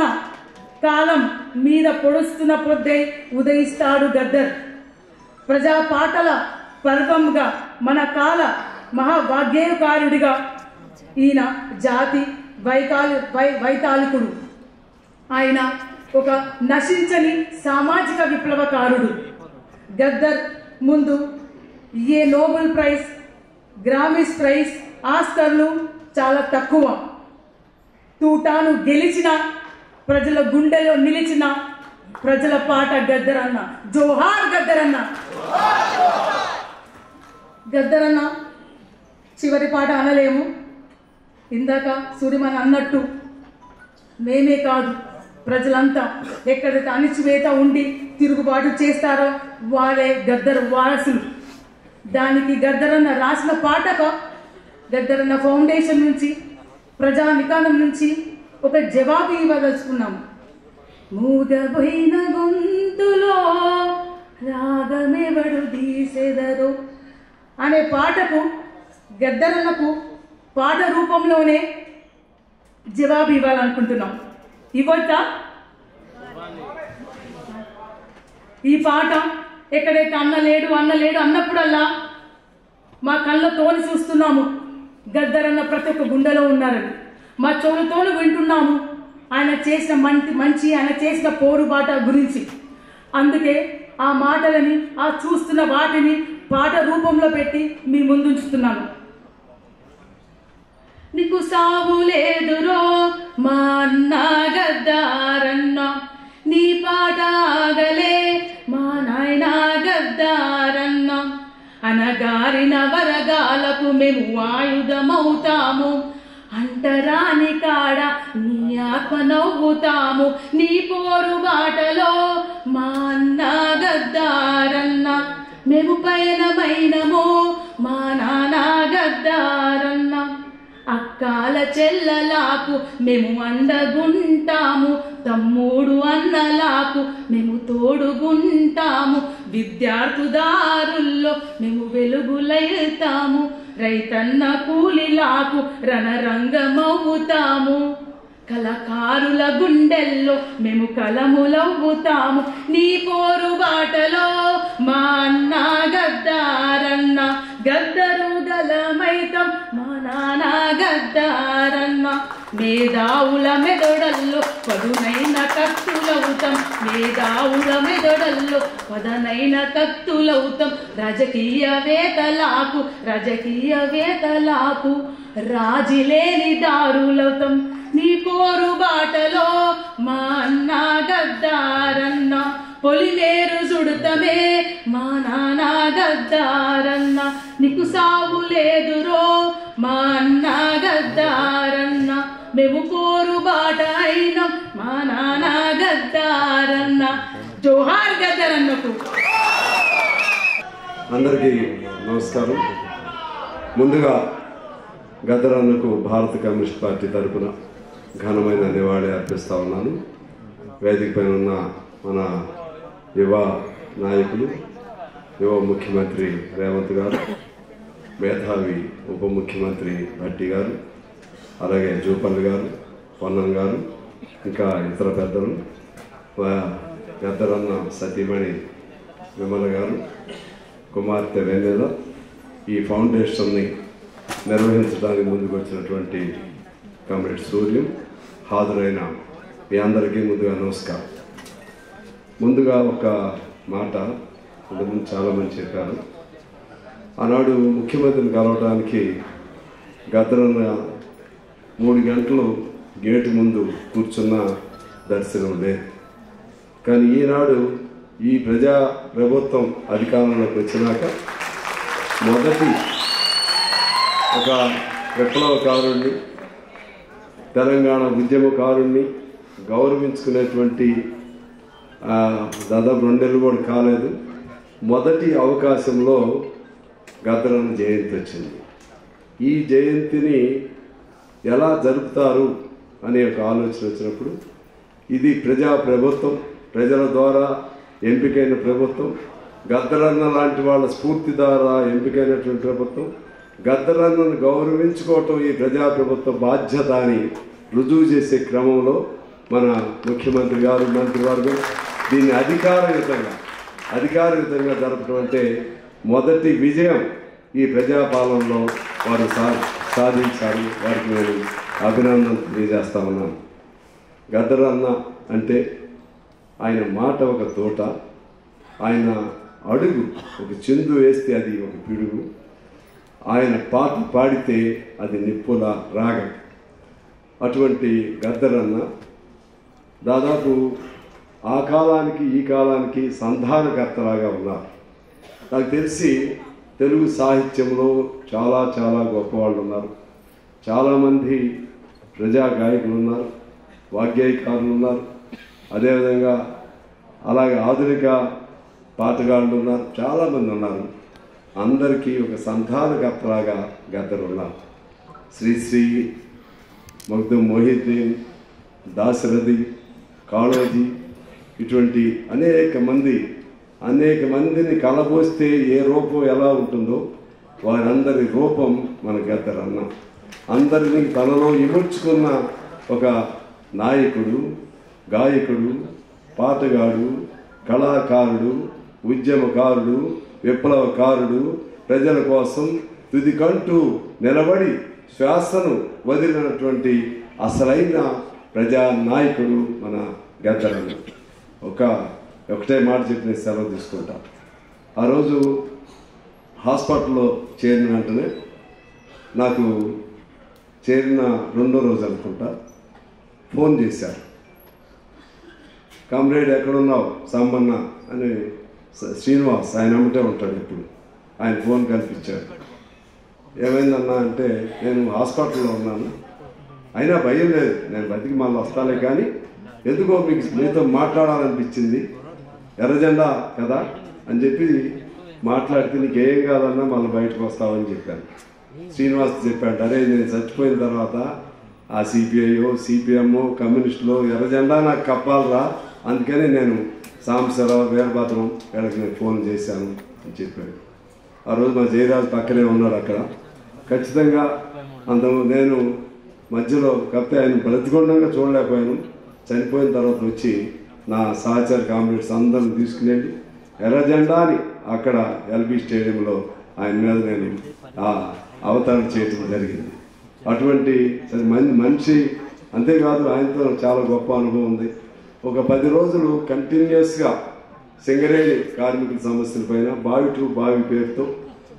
కాలం మీద పొడుస్తున్న పొద్దే ఉదయిస్తాడు గద్దర్. ప్రజా పాటల పర్వంగా, మన కాల మహావాగ్గేయకారుడిగా ఈయన జాతి వైతాళికుడు. ఆయన ఒక నశించని సామాజిక విప్లవకారుడు. గద్దర్ ముందు ఏ నోబెల్ ప్రైజ్, గ్రామీస్ ప్రైజ్, ఆస్కర్లు చాలా తక్కువ. తూటాను గెలిచిన, ప్రజల గుండెలో నిలిచిన ప్రజల పాట గద్దరన్న. జోహార్ గద్దరన్న. గద్దరన్న చివరి పాట అనలేము. ఇందాక సూర్యమన్ అన్నట్టు మేమే కాదు, ప్రజలంతా ఎక్కడైతే అణిచివేత ఉండి తిరుగుబాటు చేస్తారో వాళ్ళే గద్దర్ వారసులు. దానికి గద్దరన్న రాసిన పాటక గద్దరన్న ఫౌండేషన్ నుంచి, ప్రజానికానం నుంచి ఒక జవాబు ఇవ్వదలుచుకున్నాం. మూగబోయిన గొంతులో రాగమెవడు తీసెదరో, అనే పాటకు గద్దరన్నకు పాట రూపంలోనే జవాబు ఇవ్వాలనుకుంటున్నాం. ఇవ్వచ్చా? ఈ పాట ఎక్కడైతే అన్న లేడు అన్నప్పుడల్లా మా కళ్ళతోని చూస్తున్నాము గద్దరన్న ప్రతి ఒక్క గుండెలో ఉన్నారని, మా చెవులతోని వింటున్నాము ఆయన చేసిన మంచి ఆయన చేసిన పోరుబాట గురించి. అందుకే ఆ మాటలని ఆ చూస్తున్న వాటిని పాట రూపంలో పెట్టి మీ ముందుంచుతున్నాను. నీకు సావు లేదురో మా అన్న గద్దారన్న, నీ పాట ఆగలే మా నాయన గద్దారన్న, అనగారిన వరగాలకు మేము ఆయుధమవుతాము, అంటరాని కాడ నీ ఆత్మ నవ్వుతాము, నీ పోరు బాటలో మా అన్న గద్దారన్న, మేము పయనమైనము మా నాన్న గద్దారన్న, అక్కాల చెల్లలాకు మేము అండగుంటాము, తమ్ముడు అన్నలాకు మేము తోడుగుంటాము, విద్యార్థుదారుల్లో మేము వెలుగులైతాము, రైతన్న కూలిలాకు రణరంగమవుతాము, కళకారుల గుండెల్లో మేము కలములవుతాము, నీ పోరు బాటలో మా అన్న గద్దారన్న, గద్దరు గలమైతం మా నాన్న గద్దారన్న, మేధావుల మెదడల్లో పదునైన కత్తులవుతాం, మేధావుల మెదడల్లో పదనైన కత్తులవుతాం, రాజకీయవేత్తలకు రాజిలేని దారులవుతాం, నీ పోరు బాటలో మా అన్న గద్దారన్న, పొలిమేరు సుడుతమే మా నాన్న గద్దారన్న, నీకు సావు లేదురో మా అన్న గద్దారన్న, మేము పోరు బాట అయినాం మా నాన్న గద్దారన్న. జోహార్ గద్దరన్నకు. అందరికీ నమస్కారం. ముందుగా గద్దరన్నకు భారత కమ్యూనిస్ట్ పార్టీ తరఫున ఘనమైన నివాళి అర్పిస్తా ఉన్నాను. వేదిక పైన ఉన్న మన యువ నాయకులు, యువ ముఖ్యమంత్రి రేవంత్ గారు, మేధావి ఉప ముఖ్యమంత్రి భట్టి గారు, అలాగే జూపల్లి గారు, పొన్నం గారు, ఇంకా ఇతర పెద్దలు, గద్దరన్న సతీమణి విమల గారు, కుమార్తె వెన్నెల, ఈ ఫౌండేషన్ని నిర్వహించడానికి ముందుకు వచ్చినటువంటి కామ్రేడ్ సూర్యం, హాజరైన మీ అందరికీ ముందుగా నమస్కారం. ముందుగా ఒక మాట, ఇంతకుముందు చాలామంది చెప్పారు. ఆనాడు ముఖ్యమంత్రిని కలవడానికి గద్దరన్న 3 గంటలు గేటు ముందు కూర్చున్న దర్శనం లేదు. కానీ ఈనాడు ఈ ప్రజా ప్రభుత్వం అధికారంలోకి వచ్చినాక మొదటి ఒక విప్లవకారుణ్ణి, తెలంగాణ ఉద్యమకారుణ్ణి గౌరవించుకునేటువంటి దాదాపు 2 నెలలు కూడా కాలేదు, మొదటి అవకాశంలో గద్దరన్న జయంతి వచ్చింది. ఈ జయంతిని ఎలా జరుపుతారు అనే ఒక ఆలోచన వచ్చినప్పుడు, ఇది ప్రజా ప్రభుత్వం, ప్రజల ద్వారా ఎంపికైన ప్రభుత్వం, గద్దరన్న లాంటి వాళ్ళ స్ఫూర్తి ద్వారా ఎంపికైనటువంటి ప్రభుత్వం, గద్దరన్నను గౌరవించుకోవటం ఈ ప్రజాప్రభుత్వ బాధ్యత అని రుజువు చేసే క్రమంలో మన ముఖ్యమంత్రి గారు, మంత్రివర్గం దీన్ని అధికారయుతంగా జరపడం అంటే మొదటి విజయం ఈ ప్రజాపాలనలో వారు సాధించారు. వారికి నేను అభినందనలు తెలియజేస్తా ఉన్నాను. గద్దరన్న అంటే ఆయన మాట ఒక తోట, ఆయన అడుగు ఒక చిందు వేస్తే అది ఒక పిడుగు, ఆయన పాట పాడితే అది నిప్పుల రాగం. అటువంటి గద్దరన్న దాదాపు ఆ కాలానికి ఈ కాలానికి సంధానకర్తలాగా ఉన్నారు. నాకు తెలిసి తెలుగు సాహిత్యంలో చాలా చాలా గొప్పవాళ్ళు ఉన్నారు, చాలామంది ప్రజా గాయకులు ఉన్నారు, వాగ్గేయకారులు ఉన్నారు, అదేవిధంగా అలాగే ఆధునిక పాటగాళ్ళు ఉన్నారు, చాలామంది ఉన్నారు. అందరికీ ఒక సంధానకర్తలాగా గద్దరు ఉన్నారు. శ్రీశ్రీ, మగ్దుం మొహిద్దీన్, దాశరథి, కాళోజీ, ఇటువంటి అనేక మందిని కలబోస్తే ఏ రూపం ఎలా ఉంటుందో వారందరి రూపం మన గద్దరన్న. అందరినీ తనలో ఇముడ్చుకున్న ఒక నాయకుడు, గాయకుడు, పాటగాడు, కళాకారుడు, ఉద్యమకారుడు, విప్లవకారుడు, ప్రజల కోసం తుదికంటూ నిలబడి శ్వాసను వదిలినటువంటి అసలైన ప్రజానాయకుడు మన గద్దరన్న. ఒకటే మాట చెప్పిన సెలవు తీసుకుంటా. ఆ రోజు హాస్పిటల్లో చేరిన వెంటనే నాకు చేరిన 2వ రోజు అనుకుంటా ఫోన్ చేశారు. కామ్రేడ్ ఎక్కడున్నావు సాంబన్న అని శ్రీనివాస్, ఆయన అమ్మటే ఉంటాడు ఎప్పుడు, ఆయన ఫోన్ కల్పించాడు. ఏమైందన్నా అంటే నేను హాస్పిటల్లో ఉన్నాను, అయినా భయం లేదు, నేను బతికి మళ్ళీ వస్తానే, కానీ ఎందుకో మీతో మాట్లాడాలనిపించింది, ఎర్రజెండా కదా అని చెప్పి మాట్లాడితే నీకేం కాదన్నా మళ్ళీ బయటకు వస్తావని చెప్పాను. శ్రీనివాస్ చెప్పాడు, అరే నేను చచ్చిపోయిన తర్వాత ఆ సిపిఐఓ సిపిఎంఓ కమ్యూనిస్టులో ఎర్రజెండా నాకు కప్పాలరా, అందుకని నేను సాంబశివరావు వీరభద్రం వీళ్ళకి నేను ఫోన్ చేశాను అని చెప్పాడు. ఆ రోజు మా జయరాజు పక్కనే ఉన్నాడు అక్కడ. ఖచ్చితంగా నేను మధ్యలో కాకపోతే ఆయన బ్రతికొండంగా చూడలేకపోయాను. చనిపోయిన తర్వాత వచ్చి నా సహచర కామ్రేడ్స్ అందరిని తీసుకుని వెళ్ళి ఎర్రజెండాని అక్కడ ఎల్బీ స్టేడియంలో ఆయన మీద నేను అవతరణ చేయడం జరిగింది. అటువంటి మనిషి, అంతేకాదు ఆయనతో చాలా గొప్ప అనుభవం ఉంది. ఒక 10 రోజులు కంటిన్యూస్గా సింగరేణి కార్మికుల సమస్యల పైన బావి టు బావి పేరుతో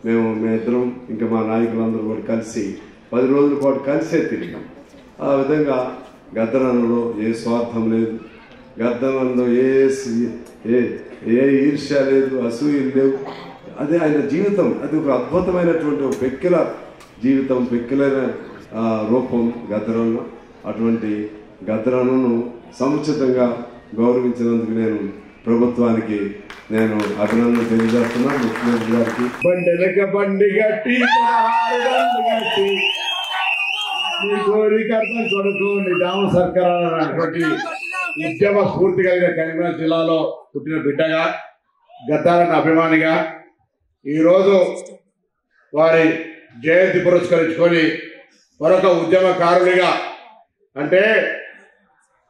మేమిద్దరం ఇంకా మా నాయకులందరూ కూడా కలిసి 10 రోజుల పాటు కలిసే తిరిగాం. ఆ విధంగా గద్దరన్నలో ఏ స్వార్థం లేదు, గద్దరన్నలో ఏ ఈర్ష్య లేదు, అసూయలు లేవు. అదే ఆయన జీవితం, అది ఒక అద్భుతమైనటువంటి ఒక పెక్యులర్ జీవితం, పెక్యులర్ రూపం గద్దరన్న. అటువంటి గద్దరన్నను సముచితంగా గౌరవించినందుకు నేను ప్రభుత్వానికి నేను అభినందన తెలియజేస్తున్నా. ముఖ్యమంత్రి గారికి బండి గట్టి కొడుకు నిజాము సర్కార్ అన్నటువంటి ఉద్యమ స్ఫూర్తి కలిగిన కరీంనగర్ జిల్లాలో పుట్టిన బిడ్డగా, గద్దరన్న అభిమానిగా ఈరోజు వారి జయంతి పురస్కరించుకొని మరొక ఉద్యమకారునిగా, అంటే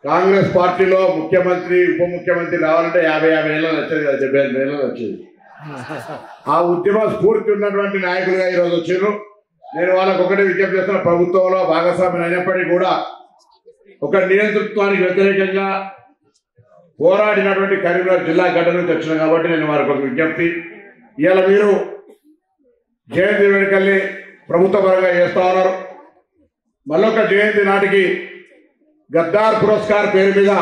కాంగ్రెస్ పార్టీలో ముఖ్యమంత్రి ఉప ముఖ్యమంత్రి రావాలంటే 50 ఏళ్ళ వచ్చేది కదా, 75 ఏళ్ళ వచ్చేది. ఆ ఉద్యమ స్ఫూర్తి ఉన్నటువంటి నాయకులుగా ఈరోజు వచ్చారు. నేను వాళ్ళకు ఒకటే విజ్ఞప్తి చేస్తున్న, ప్రభుత్వంలో భాగస్వామ్యం అయినప్పటికీ కూడా ఒక నియంతృత్వానికి వ్యతిరేకంగా పోరాడినటువంటి కరీంనగర్ జిల్లా గడ్డ నుంచి వచ్చిన కాబట్టి నేను వారికి ఒక విజ్ఞప్తి, ఇవాళ మీరు జయంతి వేడుకల్ని ప్రభుత్వ పరంగా చేస్తా ఉన్నారు. మళ్ళొక జయంతి నాటికి గద్దార్ పురస్కార్ పేరు మీద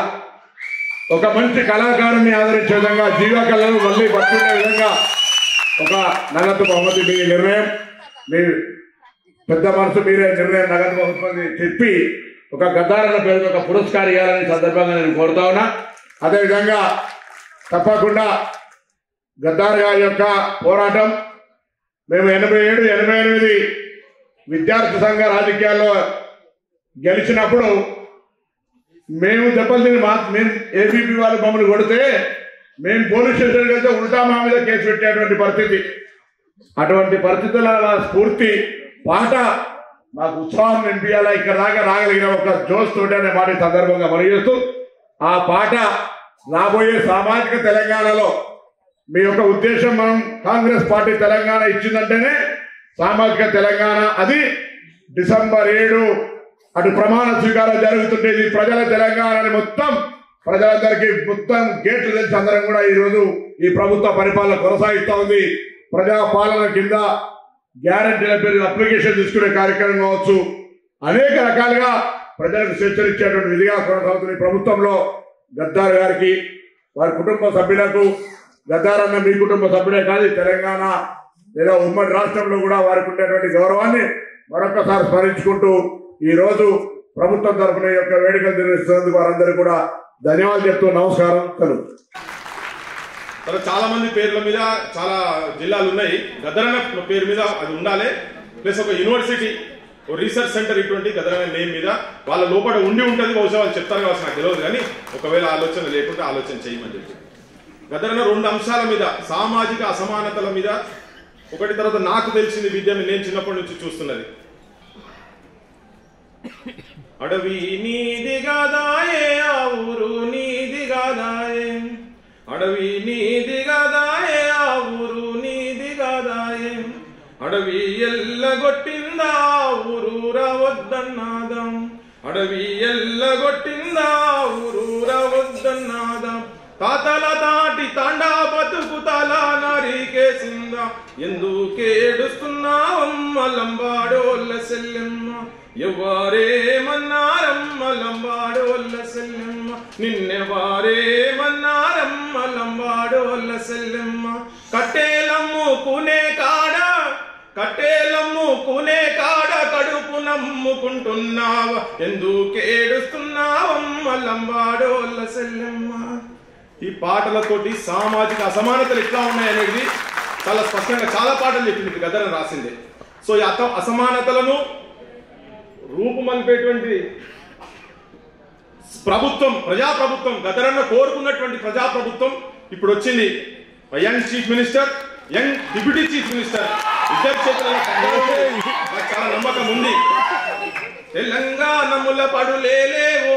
ఒక మంచి కళాకారుని ఆదరించే విధంగా, జీవకళను మళ్ళీ పట్టుకునే విధంగా ఒక నగదు బహుమతి మీ నిర్ణయం, మీ పెద్ద మనసు మీరే నిర్ణయం, నగదు బహుమతి చెప్పి ఒక గద్దారన్న పేరు ఒక పురస్కారం ఇవ్వాలని సందర్భంగా నేను కోరుతా ఉన్నా. అదేవిధంగా తప్పకుండా గద్దార్ గారి యొక్క పోరాటం, మేము 87, 88 విద్యార్థి సంఘ రాజకీయాల్లో గెలిచినప్పుడు మేము దెబ్బలు తిని మేము ఏబీపీ వాళ్ళు మమ్మల్ని కొడితే మేము పోలీస్ స్టేషన్కి వెళ్తే ఉల్టా మా మీద కేసు పెట్టేటువంటి పరిస్థితి. అటువంటి పరిస్థితుల స్ఫూర్తి పాట మాకు ఉత్సాహం నింపించాలా, ఇక్కడ దాకా రాగలిగిన ఒక జోష్ తోటి అనే మాట సందర్భంగా మరిచేస్తూ, ఆ పాట రాబోయే సామాజిక తెలంగాణలో మీ యొక్క ఉద్దేశం, మనం కాంగ్రెస్ పార్టీ తెలంగాణ ఇచ్చిందంటేనే సామాజిక తెలంగాణ, అది డిసెంబర్ 7 అటు ప్రమాణ స్వీకారం జరుగుతుండేది. ప్రజల తెలంగాణని మొత్తం ప్రజలందరికీ మొత్తం గేట్లు తెలిసి అందరం కూడా ఈరోజు ఈ ప్రభుత్వ పరిపాలన కొనసాగిస్తూ ఉంది. ప్రజా పాలన కింద గ్యారంటీల పేరు అప్లికేషన్ తీసుకునే కార్యక్రమం కావచ్చు, అనేక రకాలుగా ప్రజలకు స్వేచ్ఛనిచ్చేటువంటి విధిగా కొనసాగుతుంది. ప్రభుత్వంలో గద్దార్ గారికి, వారి కుటుంబ సభ్యులకు, గద్దార్ అన్న మీ కుటుంబ సభ్యులే కాదు, తెలంగాణ లేదా ఉమ్మడి రాష్ట్రంలో కూడా వారికి ఉండేటువంటి గౌరవాన్ని మరొకసారి స్మరించుకుంటూ ఈ రోజు ప్రభుత్వం తరఫున యొక్క వేడుకలు నిర్వహిస్తున్నందుకు వారందరూ కూడా ధన్యవాదాలు చెప్తూ నమస్కారం తెలుగు. చాలా మంది పేర్ల మీద చాలా జిల్లాలు ఉన్నాయి, గద్దరన్న పేరు మీద అది ఉండాలి. ప్లస్ ఒక యూనివర్సిటీ, ఒక రీసెర్చ్ సెంటర్ ఇటువంటి గద్దరన్న నేమ్ మీద వాళ్ళ లోపల ఉండి ఉంటుంది. బహుశా వాళ్ళు చెప్తారు కావచ్చు, నాకు తెలియదు, కానీ ఒకవేళ ఆలోచన లేకుంటే ఆలోచన చేయమని చెప్పి గద్దరన్న 2 అంశాల మీద, సామాజిక అసమానతల మీద ఒకటి తర్వాత నాకు తెలిసింది విద్య నేను చిన్నప్పటి నుంచి చూస్తున్నది. అడవి నీది గదాయే ఆ ఊరు నీది గదాయే, అడవి నీది గదాయే ఆ ఊరు నీది గదాయే, అడవి ఎల్లగొట్టిందా ఊరూర వద్దన్నాదం, అడవి ఎల్లగొట్టిందా ఊరూర వద్దన్నాదం, తాతల తాటి తాండా బతుకుతల నరికేసిందా, ఎందుకేడుస్తున్నావమ్మ లంబాడోళ్ళ సెల్లెమ్మ, ఎవరేమన్నారమ్మ లంబాడోళ్ళ సెల్లెమ్మ, నిన్నెవారేమన్నారమ్మ లంబాడోళ్ళ సెల్లెమ్మ, కట్టేలమ్ముకునే కాడ కట్టేలమ్ముకునే కాడ కడుపు నమ్ముకుంటున్నావా, ఎందుకేడుస్తున్నావమ్మ లంబాడోళ్ళ సెల్లెమ్మ. ఈ పాటలతోటి సామాజిక అసమానతలు ఎట్లా ఉన్నాయనేది చాలా స్పష్టంగా చాలా పాటలు చెప్పింది గద్దరన్న రాసింది. సో ఈ అసమానతలను రూపుమల్పేటువంటి ప్రభుత్వం, ప్రజాప్రభుత్వం, గద్దరన్న కోరుకున్నటువంటి ప్రజాప్రభుత్వం ఇప్పుడు వచ్చింది. Young chief minister, young deputy chief minister ఇద్దరు చేతులలో నాకు చాలా నమ్మకం ఉంది. తెలంగాణముల పడులేలేవు,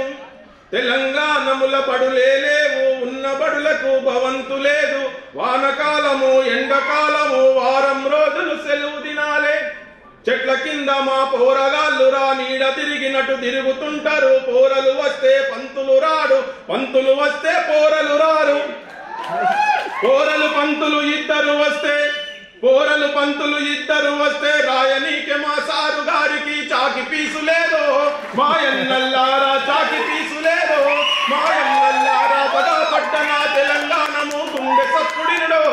తెలంగాణముల పడులేలేవు, ఉన్న బడులకు భవంతు లేదు, వానకాలము ఎండకాలము వారం రోజులు సెలవు దినాలే, చెట్ల కింద మా పోరగాళ్ళు రా నీడ తిరిగినట్టు తిరుగుతుంటారు, పోరలు వస్తే పంతులు రాడు, పంతులు వస్తే పోరలు రారు, పోరలు పంతులు ఇద్దరు వస్తే, పోరలు పంతులు ఇద్దరు వస్తే రాయనీకే మా సారు గారికి చాకి పీసు లేదో, మాయన్నల్లారా చాకి పీసు లేదో, మాయన్నల్లారా పదపడ్డన తెలంగాణము గుండె సప్పుడినుడో,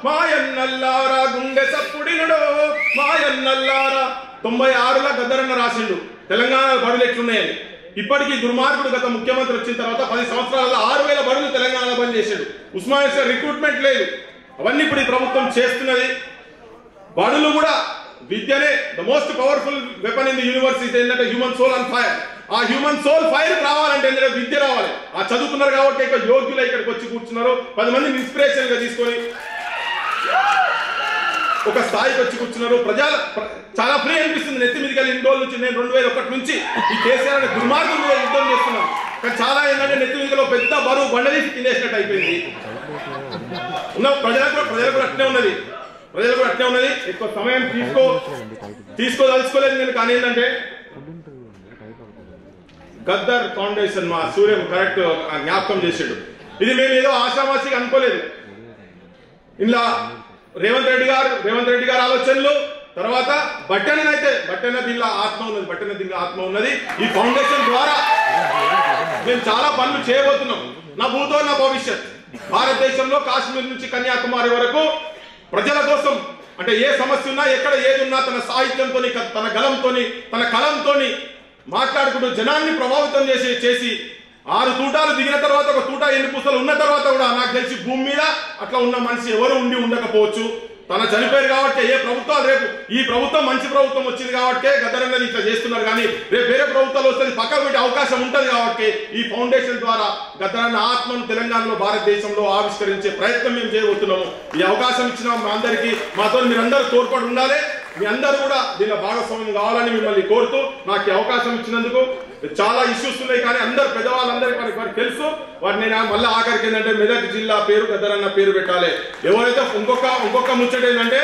మాయన్నల్లారా గుండె సప్పుడినుడో, మాయన్నల్లారా. 96లో గద్దరన్న రాసిండు తెలంగాణ బడులు ఎట్లున్నాయని. ఇప్పటికీ దుర్మార్గుడు గత ముఖ్యమంత్రి వచ్చిన తర్వాత 10 సంవత్సరాలలో 6000 బడులు తెలంగాణలో బంద్ చేశాడు. ఉస్మానియా రిక్రూట్మెంట్ లేదు. అవన్నీ ఇప్పుడు ఈ ప్రభుత్వం చేస్తున్నది. బడులు కూడా విద్యనే the most powerful weapon in the universe ఏంటంటే హ్యూమన్ సోల్ ఆన్ ఫైర్. ఆ హ్యూమన్ సోల్ ఫైర్ రావాలంటే ఏంటంటే విద్య రావాలి. ఆ చదువుకున్నారు కాబట్టి ఇక్కడ యోగ్యులు ఇక్కడికి వచ్చి కూర్చున్నారు. 10 మందిని ఇన్స్పిరేషన్ గా తీసుకొని ఒక స్థాయికి వచ్చి కూర్చున్నారు. ప్రజలు చాలా ఫ్రీ అనిపిస్తుంది. నెత్తి మీదకి వెళ్ళి ఇన్ని రోజుల నుంచి నేను 2001 నుంచి ఈ కేసీఆర్ అనే దుర్మార్గం మీద యుద్ధం చేస్తున్నాను. కానీ చాలా ఏంటంటే నెత్తి మీదలో పెద్ద బరువు బండదీసి తినేసినట్టు అయిపోయింది. ఉన్న ప్రజలకు కూడా అట్నే ఉన్నది. ప్రజలు కూడా అట్నే ఉన్నది. ఎక్కువ సమయం తీసుకోదలుచుకోలేదు నేను. కానీ ఏంటంటే గద్దర్ ఫౌండేషన్ మా సూర్యం కరెక్ట్ జ్ఞాపకం చేసాడు. ఇది మేము ఏదో ఆశామాసిగా అనుకోలేదు. ఇలా రేవంత్ రెడ్డి గారు ఆలోచనలు, తర్వాత బట్టెన దీనిలో ఆత్మ ఉన్నది. బట్టెన దీనిలో ఆత్మ ఉన్నది. ఈ ఫౌండేషన్ ద్వారా మేము చాలా పనులు చేయబోతున్నాం. నా భూతో నా భవిష్యత్. భారతదేశంలో కాశ్మీర్ నుంచి కన్యాకుమారి వరకు ప్రజల కోసం, అంటే ఏ సమస్య ఉన్నా ఎక్కడ ఏది ఉన్నా తన సాహిత్యంతో, తన గలంతో, తన కలంతో మాట్లాడుకుంటూ జనాన్ని ప్రభావితం చేసి 6 తూటాలు దిగిన తర్వాత ఒక తూట ఎన్ని పూసలు ఉన్న తర్వాత కూడా నాకు తెలిసి భూమి మీద అట్లా ఉన్న మనిషి ఎవరు ఉండకపోవచ్చు. తన చనిపోయారు కాబట్టి ఏ ప్రభుత్వాలు, రేపు ఈ ప్రభుత్వం మంచి ప్రభుత్వం వచ్చింది కాబట్టి గద్దరన్నది ఇట్లా చేస్తున్నారు. కానీ రేపు వేరే ప్రభుత్వాలు వస్తే పక్కకు పెట్టే అవకాశం ఉంటుంది కాబట్టి ఈ ఫౌండేషన్ ద్వారా గద్దరన్న ఆత్మను తెలంగాణలో, భారతదేశంలో ఆవిష్కరించే ప్రయత్నం మేము చేయబోతున్నాము. ఈ అవకాశం ఇచ్చిన మా అందరికీ, మాతో మీరందరూ తోడ్పడి ఉండాలి. మీ అందరూ కూడా దీనిలో భాగస్వామ్యం కావాలని మిమ్మల్ని కోరుతూ నాకు ఈ అవకాశం ఇచ్చినందుకు. చాలా ఇష్యూస్ ఉన్నాయి కానీ అందరు పెద్దవాళ్ళందరికీ వారికి తెలుసు. వాటిని నేను మళ్ళీ ఆఖరికి ఏంటంటే మెదక్ జిల్లా పేరు గద్దరన్న పేరు పెట్టాలి. ఎవరైతే ఇంకొక ముచ్చట ఏంటంటే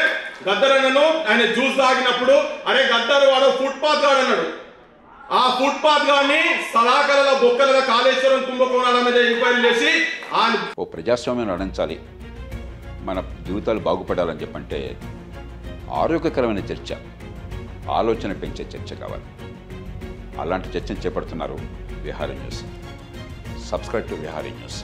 గద్దరన్నను ఆయన జ్యూస్ తాగినప్పుడు అరే గద్దరు వాడు ఫుట్పాత్ గాడు అన్నాడు. ఆ ఫుట్పాత్ గాని సలాకల బొక్కల కాళేశ్వరం కుంభకోణాల మీద ఎంక్వైరీ చేసి ఓ ప్రజాస్వామ్యం నడించాలి, మన జీవితాలు బాగుపడాలని చెప్పంటే ఆరోగ్యకరమైన చర్చ, ఆలోచన పెంచే చర్చ కావాలి. అలాంటి చర్చను చేపడుతున్నారు Vihari news. Subscribe to Vihari news.